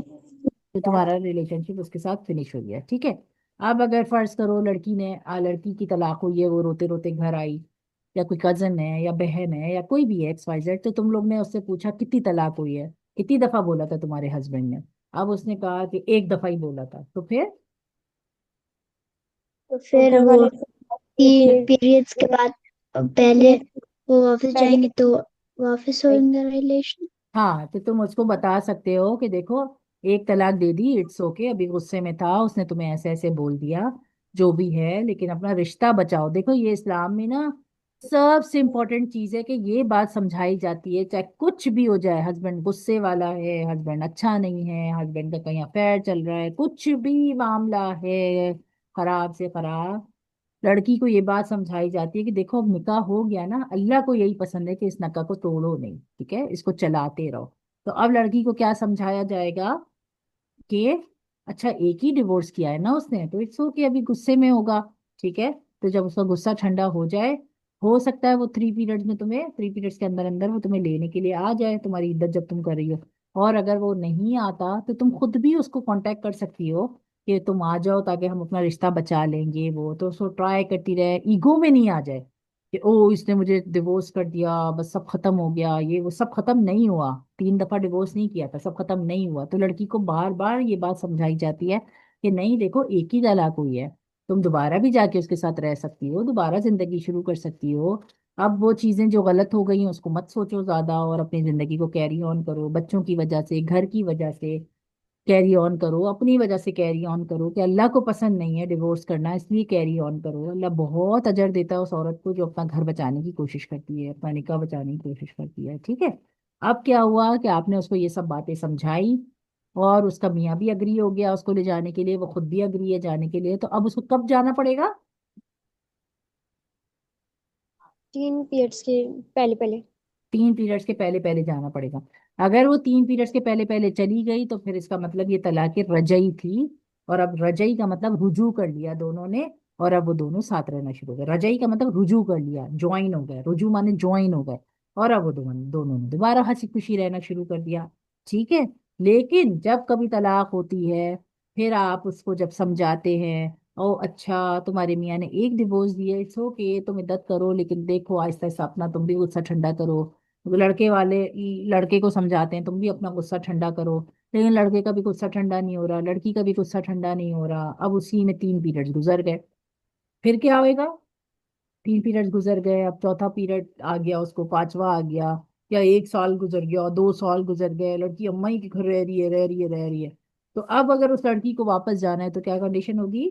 तो तुम्हारा रिलेशनशिप उसके साथ फिनिश हो गया। ठीक है, अब अगर फर्ज करो लड़की की तलाक हुई है, वो रोते रोते घर आई, या कोई कजन है या बहन है या कोई भी है XYZ, तो तुम लोग ने उससे पूछा कितनी तलाक हुई है, कितनी दफा बोला था तुम्हारे हस्बैंड ने? अब उसने कहा कि 1 दफा ही बोला था, तो फिर तो तो फिर घर वो वाले 3 पीरियड्स के बाद पहले पीरियड वो वापस पहले जाएंगे तो वापस होंगे रिलेशन। हाँ, तो तुम उसको बता सकते हो कि देखो, एक तलाक दे दी, इट्स ओके, अभी गुस्से में था, उसने तुम्हें ऐसे ऐसे बोल दिया, जो भी है, लेकिन अपना रिश्ता बचाओ। देखो ये इस्लाम में ना सबसे इम्पोर्टेंट चीज है कि ये बात समझाई जाती है, चाहे कुछ भी हो जाए, हस्बैंड गुस्से वाला है, हस्बैंड अच्छा नहीं है, हस्बैंड का कहीं अफेयर चल रहा है, कुछ भी मामला है खराब से खराब, लड़की को ये बात समझाई जाती है कि देखो अब निकाह हो गया ना, अल्लाह को यही पसंद है कि इस निकाह को तोड़ो नहीं, ठीक है, इसको चलाते रहो। तो अब लड़की को क्या समझाया जाएगा कि अच्छा एक ही डिवोर्स किया है ना उसने, तो इट्स ओके, अभी गुस्से में होगा, ठीक है, तो जब उसका गुस्सा ठंडा हो जाए, हो सकता है वो 3 पीरियड्स में तुम्हें 3 पीरियड्स के अंदर अंदर वो तुम्हें लेने के लिए आ जाए, तुम्हारी इद्दत जब तुम कर रही हो। और अगर वो नहीं आता तो तुम खुद भी उसको कांटेक्ट कर सकती हो कि तुम आ जाओ ताकि हम अपना रिश्ता बचा लेंगे। वो तो उसको ट्राई करती रहे, ईगो में नहीं आ जाए कि ओ इसने मुझे डिवोर्स कर दिया बस सब खत्म हो गया। ये वो सब खत्म नहीं हुआ, 3 दफा डिवोर्स नहीं किया था, सब खत्म नहीं हुआ। तो लड़की को बार बार ये बात समझाई जाती है कि नहीं देखो एक ही तलाक हुई है, तुम दोबारा भी जाके उसके साथ रह सकती हो, दोबारा जिंदगी शुरू कर सकती हो। अब वो चीजें जो गलत हो गई हैं उसको मत सोचो ज्यादा और अपनी जिंदगी को कैरी ऑन करो, बच्चों की वजह से घर की वजह से कैरी ऑन करो, अपनी वजह से कैरी ऑन करो कि अल्लाह को पसंद नहीं है डिवोर्स करना इसलिए कैरी ऑन करो। अल्लाह बहुत अजर देता है उस औरत को जो अपना घर बचाने की कोशिश करती है, अपना निकाह बचाने की कोशिश करती है। ठीक है। अब क्या हुआ कि आपने उसको ये सब बातें समझाई और उसका मियाँ भी अग्री हो गया उसको ले जाने के लिए, वो खुद भी अग्री है जाने के लिए। तो अब उसको कब जाना पड़ेगा? 3 पीरियड्स के पहले पहले। 3 पीरियड्स के पहले पहले जाना पड़ेगा। अगर वो 3 पीरियड्स के पहले पहले चली गई तो फिर इसका मतलब ये तलाक रजई थी। और अब रजई का मतलब रुजू कर लिया दोनों ने, और अब वो दोनों साथ रहना शुरू हो गए। रजई का मतलब रुजू कर लिया, ज्वाइन हो गए, रुजू माने ज्वाइन हो गए। और अब वो दोनों दोनों ने दोबारा हंसी खुशी रहना शुरू कर दिया। ठीक है। लेकिन जब कभी तलाक होती है फिर आप उसको जब समझाते हैं, ओ अच्छा तुम्हारे मियाँ ने एक डिवोर्स दिया, इट्स ओके तुम इद्दत करो, लेकिन देखो आहिस्ता आहिस्ता अपना तुम भी गुस्सा ठंडा करो। लड़के वाले लड़के को समझाते हैं तुम भी अपना गुस्सा ठंडा करो, लेकिन लड़के का भी गुस्सा ठंडा नहीं हो रहा, लड़की का भी गुस्सा ठंडा नहीं हो रहा। अब उसी में 3 पीरियड्स गुजर गए। फिर क्या होएगा? 3 पीरियड्स गुजर गए, अब चौथा पीरियड आ गया, उसको पांचवा आ गया, या 1 साल गुजर गया, 2 साल गुजर गए, लड़की अम्मा ही के घर रह रही है रह रही है रह रही है। तो अब अगर उस लड़की को वापस जाना है तो क्या कंडीशन होगी?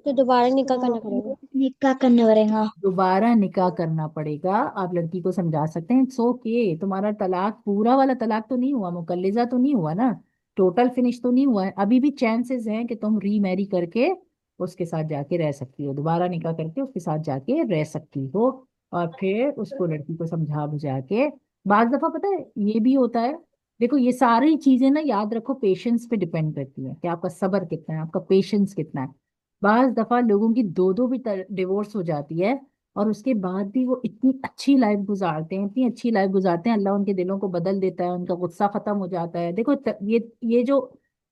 तो दोबारा निकाह तो करना पड़ेगा। निकाह करना पड़ेगा। दोबारा निकाह करना पड़ेगा। आप लड़की को समझा सकते हैं इट्स ओके, तुम्हारा तलाक पूरा वाला तलाक तो नहीं हुआ, मुकल्लिजा तो नहीं हुआ ना, टोटल फिनिश तो नहीं हुआ है, अभी भी चांसेस हैं कि तुम रीमैरी करके उसके साथ जाके रह सकती हो, दोबारा निकाह करके उसके साथ जाके रह सकती हो। और फिर उसको लड़की को समझा बुझा के, बाज दफा पता है ये भी होता है। देखो ये सारी चीजें ना याद रखो पेशेंस पे डिपेंड करती है कि आपका सब्र कितना है, आपका पेशेंस कितना है। बाज दफा लोगों की दो दो भी डिवोर्स हो जाती है और उसके बाद भी वो इतनी अच्छी लाइफ गुजारते हैं, इतनी अच्छी लाइफ गुजारते हैं, अल्लाह उनके दिलों को बदल देता है, उनका गुस्सा खत्म हो जाता है। देखो ये जो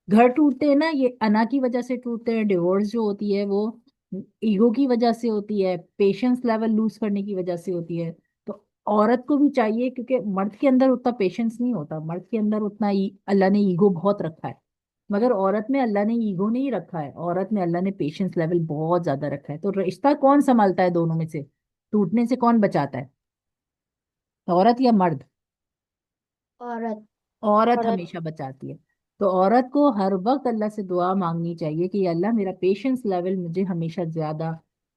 घर टूटते हैं ना ये अना की वजह से टूटते हैं, डिवोर्स जो होती है वो ईगो की वजह से होती है, पेशेंस लेवल लूज करने की वजह से होती है। तो औरत को भी चाहिए, क्योंकि मर्द के अंदर उतना पेशेंस नहीं होता, मर्द के अंदर उतना अल्लाह ने ईगो बहुत रखा है, मगर औरत में अल्लाह ने ईगो नहीं रखा है, औरत में अल्लाह ने पेशेंस लेवल बहुत ज्यादा रखा है। तो रिश्ता कौन संभालता है दोनों में से? टूटने से कौन बचाता है, औरत या मर्द? औरत। औरत औरत। हमेशा बचाती है। तो औरत को हर वक्त अल्लाह से दुआ मांगनी चाहिए कि या अल्लाह मेरा पेशेंस लेवल मुझे हमेशा ज्यादा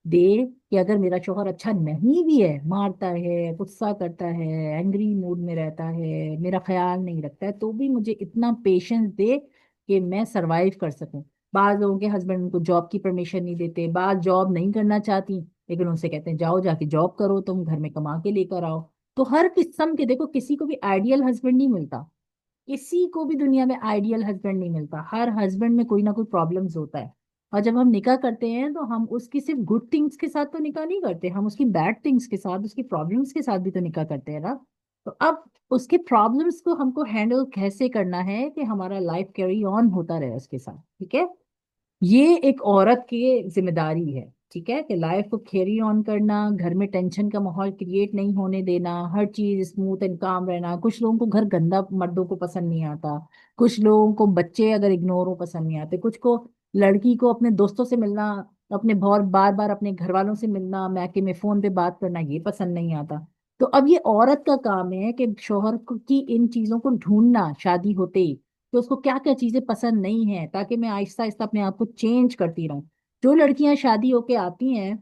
दे, कि अगर मेरा शौहर अच्छा नहीं भी है, मारता है, गुस्सा करता है, एंग्री मूड में रहता है, मेरा ख्याल नहीं रखता है, तो भी मुझे इतना पेशेंस दे कि मैं सरवाइव कर सकूं। बाज लोगों के हस्बैंड उनको जॉब की परमिशन नहीं देते, बाज जॉब नहीं करना चाहती लेकिन उनसे कहते हैं जाओ जाके जॉब करो, तुम घर में कमा के लेकर आओ। तो हर किस्म के, देखो किसी को भी आइडियल हस्बैंड नहीं मिलता, किसी को भी दुनिया में आइडियल हस्बैंड नहीं मिलता, हर हस्बैंड में कोई ना कोई प्रॉब्लम्स होता है। और जब हम निकाह करते हैं तो हम उसकी सिर्फ गुड थिंग्स के साथ तो निकाह नहीं करते, हम उसकी बैड थिंग्स के साथ, उसकी प्रॉब्लम्स के साथ भी तो निकाह करते हैं ना। तो अब उसके प्रॉब्लम्स को हमको हैंडल कैसे करना है कि हमारा लाइफ कैरी ऑन होता रहे उसके साथ। ठीक है। ये एक औरत की जिम्मेदारी है। ठीक है, कि लाइफ को कैरी ऑन करना, घर में टेंशन का माहौल क्रिएट नहीं होने देना, हर चीज स्मूथ एंड काम रहना। कुछ लोगों को घर गंदा मर्दों को पसंद नहीं आता, कुछ लोगों को बच्चे अगर इग्नोर हो पसंद नहीं आते, कुछ को लड़की को अपने दोस्तों से मिलना, अपने बहुत बार बार अपने घर वालों से मिलना, मैके में फोन पे बात करना ये पसंद नहीं आता। तो अब ये औरत का काम है कि शोहर की इन चीजों को ढूंढना शादी होते ही, कि उसको क्या क्या चीजें पसंद नहीं है, ताकि मैं आहिस्ता आहिस्ता अपने आप को चेंज करती रहूं। जो लड़कियां शादी होके आती हैं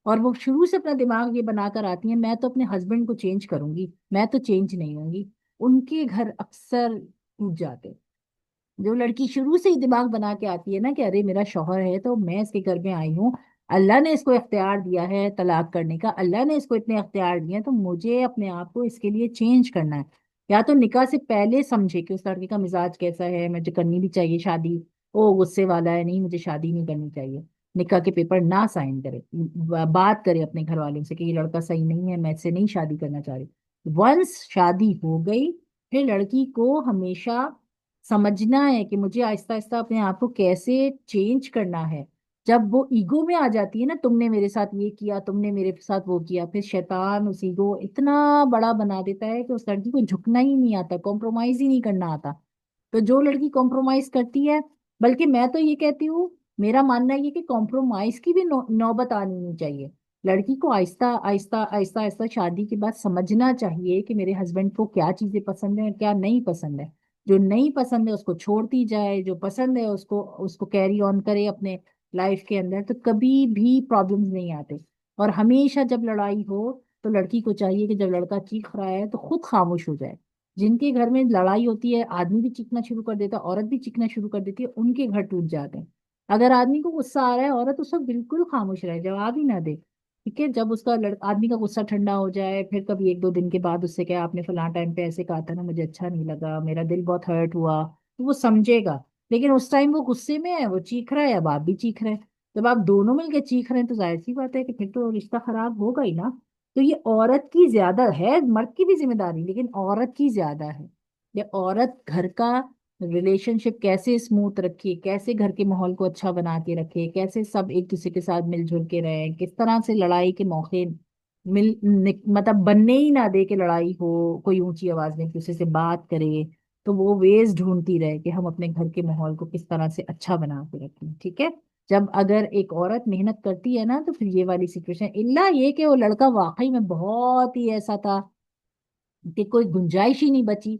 और वो शुरू से अपना दिमाग ये बनाकर आती हैं मैं तो अपने हस्बैंड को चेंज करूंगी, मैं तो चेंज नहीं होंगी, उनके घर अक्सर टूट जाते हैं। जो लड़की शुरू से ही दिमाग बना के आती है ना कि अरे मेरा शौहर है तो मैं इसके घर में आई हूँ, अल्लाह ने इसको इख्तियार दिया है तलाक करने का, अल्लाह ने इसको इतने इख्तियार दिए हैं, तो मुझे अपने आप को इसके लिए चेंज करना है। या तो निकाह से पहले समझे कि उस लड़के का मिजाज कैसा है, मुझे करनी भी चाहिए शादी, ओ गुस्से वाला है, नहीं मुझे शादी नहीं करनी चाहिए। निकाह के पेपर ना साइन करे, बात करे अपने घर वालों से कि ये लड़का सही नहीं है, मैं इससे नहीं शादी करना चाह रही। वंस शादी हो गई, फिर लड़की को हमेशा समझना है कि मुझे आहिस्ता आहिस्ता अपने आप को कैसे चेंज करना है। जब वो ईगो में आ जाती है ना, तुमने मेरे साथ ये किया, तुमने मेरे साथ वो किया, फिर शैतान उस ईगो इतना बड़ा बना देता है कि उस लड़की को झुकना ही नहीं आता, कॉम्प्रोमाइज ही नहीं करना आता। तो जो लड़की कॉम्प्रोमाइज करती है, बल्कि मैं तो ये कहती हूँ, मेरा मानना ये कि कॉम्प्रोमाइज की भी नौबत आनी नहीं चाहिए। लड़की को आहिस्ता आहिस्ता आहिस्ता आहिस्ता शादी के बाद समझना चाहिए कि मेरे हस्बैंड को क्या चीजें पसंद है और क्या नहीं पसंद है। जो नहीं पसंद है उसको छोड़ती जाए, जो पसंद है उसको उसको कैरी ऑन करे अपने लाइफ के अंदर, तो कभी भी प्रॉब्लम्स नहीं आते। और हमेशा जब लड़ाई हो तो लड़की को चाहिए कि जब लड़का चीख रहा है तो खुद खामोश हो जाए। जिनके घर में लड़ाई होती है, आदमी भी चीखना शुरू कर देता है, औरत भी चीखना शुरू कर देती है, उनके घर टूट जाते हैं। अगर आदमी को गुस्सा आ रहा है, औरत उस वक्त बिल्कुल खामोश रहे, जवाब ही ना दे। ठीक है, जब उसका आदमी का गुस्सा ठंडा हो जाए, फिर कभी एक दो दिन के बाद उससे क्या, आपने फलां टाइम पे ऐसे कहा था ना, मुझे अच्छा नहीं लगा, मेरा दिल बहुत हर्ट हुआ, तो वो समझेगा। लेकिन उस टाइम वो गुस्से में है, वो चीख रहा है, अब आप भी चीख रहे हैं। जब आप दोनों मिलकर चीख रहे हैं तो जाहिर सी बात है कि फिर तो रिश्ता खराब होगा ही ना। तो ये औरत की ज्यादा है, मर्द की भी जिम्मेदारी, लेकिन औरत की ज्यादा है। ये औरत घर का रिलेशनशिप कैसे स्मूथ रखे, कैसे घर के माहौल को अच्छा बना के रखे, कैसे सब एक दूसरे के साथ मिलजुल के रहे, किस तरह से लड़ाई के मौके मतलब बनने ही ना दे कि लड़ाई हो, कोई ऊंची आवाज में एक दूसरे से बात करे। तो वो वेज ढूंढती रहे कि हम अपने घर के माहौल को किस तरह से अच्छा बना के रखें। ठीक है, जब अगर एक औरत मेहनत करती है ना, तो फिर ये वाली सिचुएशन, इल्ला ये कि वो लड़का वाकई में बहुत ही ऐसा था कि कोई गुंजाइश ही नहीं बची।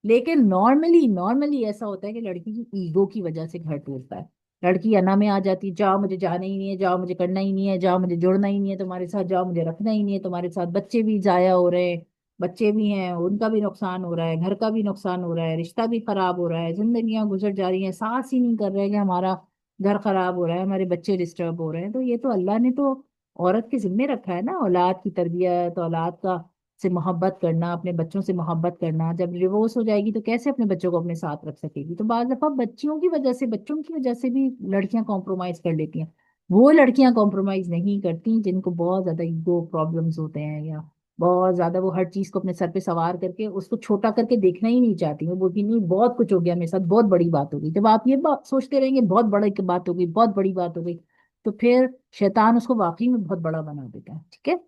लेकिन नॉर्मली नॉर्मली ऐसा होता है कि लड़की की ईगो की वजह से घर टूटता है। लड़की अना में आ जाती है, जाओ मुझे जाना ही नहीं है, जाओ मुझे करना ही नहीं है, जाओ मुझे जुड़ना ही नहीं है तुम्हारे साथ, जाओ मुझे रखना ही नहीं है तुम्हारे साथ, बच्चे भी जाया हो रहे हैं, बच्चे भी हैं, उनका भी नुकसान हो रहा है, घर का भी नुकसान हो रहा है, रिश्ता भी खराब हो रहा है, जिंदगियां गुजर जा रही हैं, सांस ही नहीं कर रहे कि हमारा घर खराब हो रहा है, हमारे बच्चे डिस्टर्ब हो रहे हैं। तो ये तो अल्लाह ने तो औरत के जिम्मे रखा है ना, औलाद की तरबियत, औलाद का से मोहब्बत करना, अपने बच्चों से मोहब्बत करना। जब डिवोर्स हो जाएगी तो कैसे अपने बच्चों को अपने साथ रख सकेगी? तो बाज दफा बच्चियों की वजह से, बच्चों की वजह से भी लड़कियां कॉम्प्रोमाइज कर लेती हैं। वो लड़कियां कॉम्प्रोमाइज नहीं करती जिनको बहुत ज्यादा ईगो प्रॉब्लम्स होते हैं, या बहुत ज्यादा वो हर चीज को अपने सर पे सवार करके उसको छोटा करके देखना ही नहीं चाहती। वो बोलती नहीं, बहुत कुछ हो गया मेरे साथ, बहुत बड़ी बात हो गई। जब आप ये बात सोचते रहेंगे बहुत बड़ी बात हो गई, बहुत बड़ी बात हो गई, तो फिर शैतान उसको वाकई में बहुत बड़ा बना देता है। ठीक है,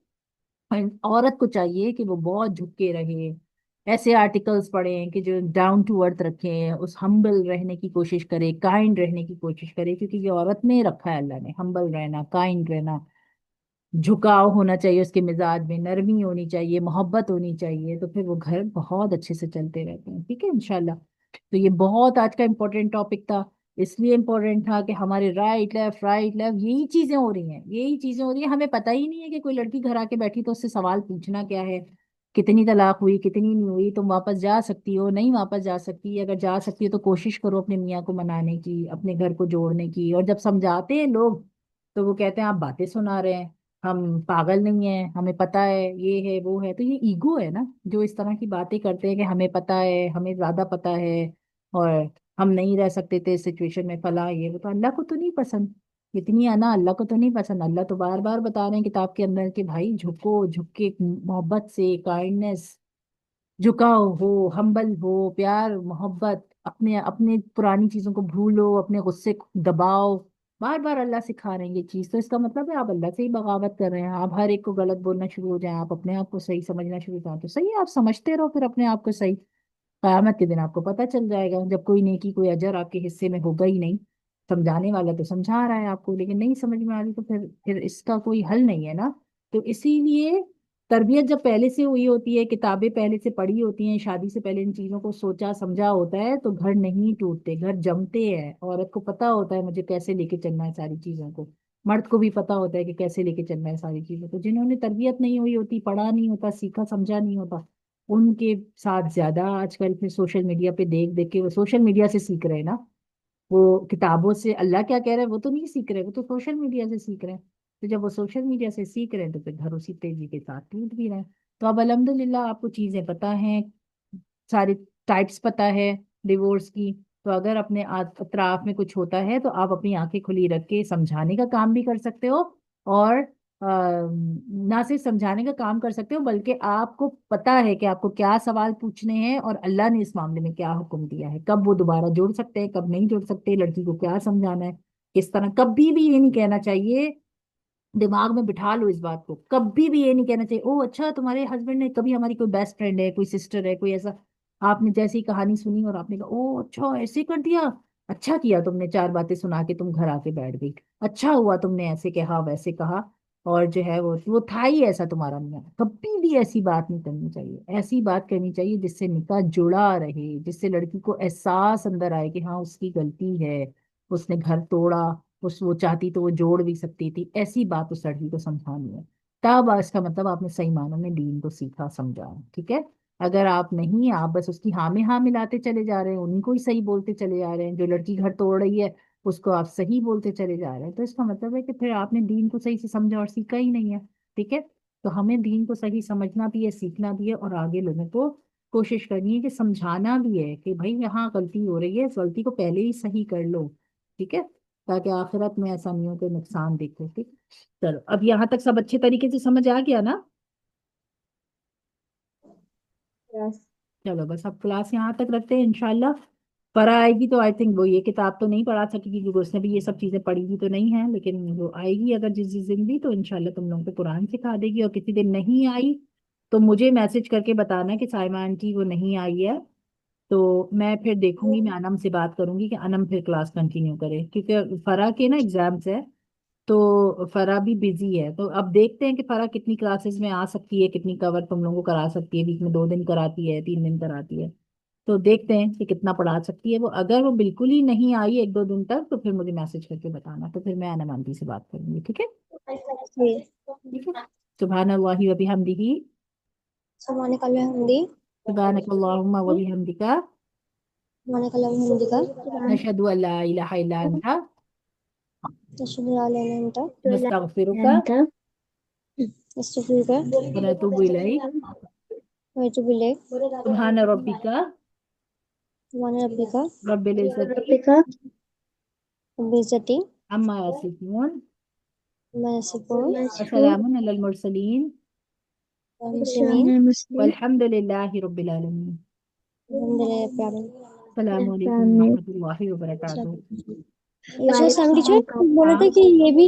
औरत को चाहिए कि वो बहुत झुक के रहे, ऐसे आर्टिकल्स पढ़ें कि जो डाउन टू अर्थ रखें, उस हम्बल रहने की कोशिश करे, काइंड रहने की कोशिश करे, क्योंकि ये औरत में रखा है अल्लाह ने, हम्बल रहना, काइंड रहना, झुकाव होना चाहिए उसके मिजाज में, नरमी होनी चाहिए, मोहब्बत होनी चाहिए। तो फिर वो घर बहुत अच्छे से चलते रहते हैं। ठीक है, इंशाल्लाह। तो ये बहुत आज का इम्पोर्टेंट टॉपिक था। इसलिए इम्पोर्टेंट था कि हमारे राइट लेफ्ट यही चीजें हो रही हैं, यही चीजें हो रही हैं, हमें पता ही नहीं है कि कोई लड़की घर आके बैठी तो उससे सवाल पूछना क्या है, कितनी तलाक हुई, कितनी नहीं हुई, तुम वापस जा सकती हो, नहीं वापस जा सकती। अगर जा सकती है तो कोशिश करो अपने मियाँ को मनाने की, अपने घर को जोड़ने की। और जब समझाते हैं लोग तो वो कहते हैं आप बातें सुना रहे हैं, हम पागल नहीं है, हमें पता है, ये है वो है। तो ये ईगो है ना, जो इस तरह की बातें करते हैं कि हमें पता है, हमें ज्यादा पता है, और हम नहीं रह सकते थे इस सिचुएशन में, फला ये वो। तो अल्लाह को तो नहीं पसंद, इतनी आना अल्लाह को तो नहीं पसंद। अल्लाह तो बार बार बता रहे हैं किताब के अंदर कि भाई झुको, झुक के मोहब्बत से, काइंडनेस, झुकाव हो, हम्बल हो, प्यार मोहब्बत, अपने अपने पुरानी चीजों को भूलो, अपने गुस्से को दबाओ। बार बार अल्लाह सिखा रहे हैं ये चीज। तो इसका मतलब है आप अल्लाह से ही बगावत कर रहे हैं, आप हर एक को गलत बोलना शुरू हो जाए, आप अपने आप को सही समझना शुरू कर, तो सही है, आप समझते रहो फिर अपने आप को सही। कयामत के दिन आपको पता चल जाएगा, जब कोई नेकी कोई अजर आपके हिस्से में होगा ही नहीं। समझाने वाला तो समझा रहा है आपको, लेकिन नहीं समझ में आ रही, तो फिर इसका कोई हल नहीं है ना। तो इसीलिए तरबियत जब पहले से हुई होती है, किताबें पहले से पढ़ी होती हैं, शादी से पहले इन चीजों को सोचा समझा होता है, तो घर नहीं टूटते, घर जमते हैं। औरत को पता होता है मुझे कैसे लेके चलना है सारी चीजों को, मर्द को भी पता होता है कि कैसे लेके चलना है सारी चीजों को। जिन्होंने तरबियत नहीं हुई होती, पढ़ा नहीं होता, सीखा समझा नहीं होता, उनके साथ ज्यादा आजकल फिर सोशल मीडिया पे देख देख के, वो सोशल मीडिया से सीख रहे हैं ना। वो किताबों से अल्लाह क्या कह रहा है वो तो नहीं सीख रहे, वो तो सोशल मीडिया से सीख रहे हैं। तो जब वो सोशल मीडिया से सीख रहे हैं तो फिर घर उसी तेजी के साथ टूट भी रहे हैं। तो अब अल्हम्दुलिल्लाह आपको चीजें पता हैं, सारी टाइप्स पता है डिवोर्स की। तो अगर अपने अतराफ में कुछ होता है तो आप अपनी आंखें खुली रख के समझाने का काम भी कर सकते हो, और ना सिर्फ समझाने का काम कर सकते हो बल्कि आपको पता है कि आपको क्या सवाल पूछने हैं और अल्लाह ने इस मामले में क्या हुक्म दिया है, कब वो दोबारा जुड़ सकते हैं कब नहीं जुड़ सकते, लड़की को क्या समझाना है किस तरह। कभी भी ये नहीं कहना चाहिए, दिमाग में बिठा लो इस बात को, कभी भी ये नहीं कहना चाहिए ओ अच्छा तुम्हारे हस्बैंड ने, कभी हमारी कोई बेस्ट फ्रेंड है कोई सिस्टर है कोई ऐसा, आपने जैसी कहानी सुनी और आपने कहा ओ अच्छा ऐसे कर दिया, अच्छा किया तुमने चार बातें सुना के तुम घर आके बैठ गई, अच्छा हुआ तुमने ऐसे कहा वैसे कहा, और जो है वो था ही ऐसा तुम्हारा मियां, कभी भी ऐसी बात नहीं करनी चाहिए। ऐसी बात करनी चाहिए जिससे निकाह जुड़ा रहे, जिससे लड़की को एहसास अंदर आए कि हाँ उसकी गलती है, उसने घर तोड़ा, उस वो चाहती तो वो जोड़ भी सकती थी, ऐसी बात उस लड़की को समझानी है। तब इसका मतलब आपने सही मानों में दीन को सीखा समझा, ठीक है। अगर आप नहीं, आप बस उसकी हाँ में हाँ मिलाते चले जा रहे हैं, उन्हीं को ही सही बोलते चले जा रहे हैं, जो लड़की घर तोड़ रही है उसको आप सही बोलते चले जा रहे हैं, तो इसका मतलब है कि फिर आपने दीन को सही से समझा और सीखा ही नहीं है, ठीक है। तो हमें दीन को सही समझना भी है, सीखना भी है, और आगे लोगों को कोशिश करनी है कि समझाना भी है कि भाई यहाँ गलती हो रही है, इस गलती को पहले ही सही कर लो, ठीक है, ताकि आखिरत में ऐसा नहीं हो कि नुकसान देखो, ठीक। चलो अब यहाँ तक सब अच्छे तरीके से समझ आ गया ना। यस। चलो बस अब क्लास यहाँ तक रखते हैं, इंशाल्लाह फरा आएगी तो आई थिंक वो ये किताब तो नहीं पढ़ा सकेगी क्योंकि उसने भी ये सब चीजें पढ़ी हुई तो नहीं है, लेकिन वो आएगी अगर जिस दिन भी, तो इंशाल्लाह तुम लोगों को कुरान सिखा देगी। और किसी दिन नहीं आई तो मुझे मैसेज करके बताना कि साइमा आंटी वो नहीं आई है, तो मैं फिर देखूंगी, मैं अनम से बात करूंगी कि अनम फिर क्लास कंटिन्यू करे, क्योंकि फरा के ना एग्जाम्स है, तो फरा भी बिजी है। तो अब देखते हैं कि फरा कितनी क्लासेस में आ सकती है, कितनी कवर तुम लोगों को करा सकती है, वीक में 2 दिन कराती है 3 दिन कराती है, तो देखते हैं कि कितना पढ़ा सकती है वो। अगर वो बिल्कुल ही नहीं आई 1-2 दिन तक तो फिर मुझे मैसेज करके बताना, तो फिर मैं अनम आंटी से बात करूंगी, ठीक है। ठीक है। सुभान अल्लाहि व बिहम्दिही, सुभान अल्लाह हिंदी। सुभानक अल्लाहुम्मा व बिहम्दिका, सुभान अल्लाह हिंदी का। नशहदु अल्ला इलाहा इल्ला अंता, अशहदु अल्ला इलाहा इल्ला अंता। नस्तगफिरुका अस्तगफिरुका व नतूबु इलैक, व अतूबु इलैक। सुभान रब्बिका सुभान रब्बिका रब्बिल इज्जति रब्बिल इज्जति अम्मा यसिफून, अम्मा यसिफून व सलामुन अलल मुरसलीन, व मुस्लिमीन वल्हम्दुलिल्लाहि रब्बिल आलमीन। अल्हम्दुलिल्लाह रब्बिल आलमीन। अस्सलामु अलैकुम व रहमतुल्लाहि व बरकातुहू। अच्छा सैम टीचर बोल रहे थे कि ये भी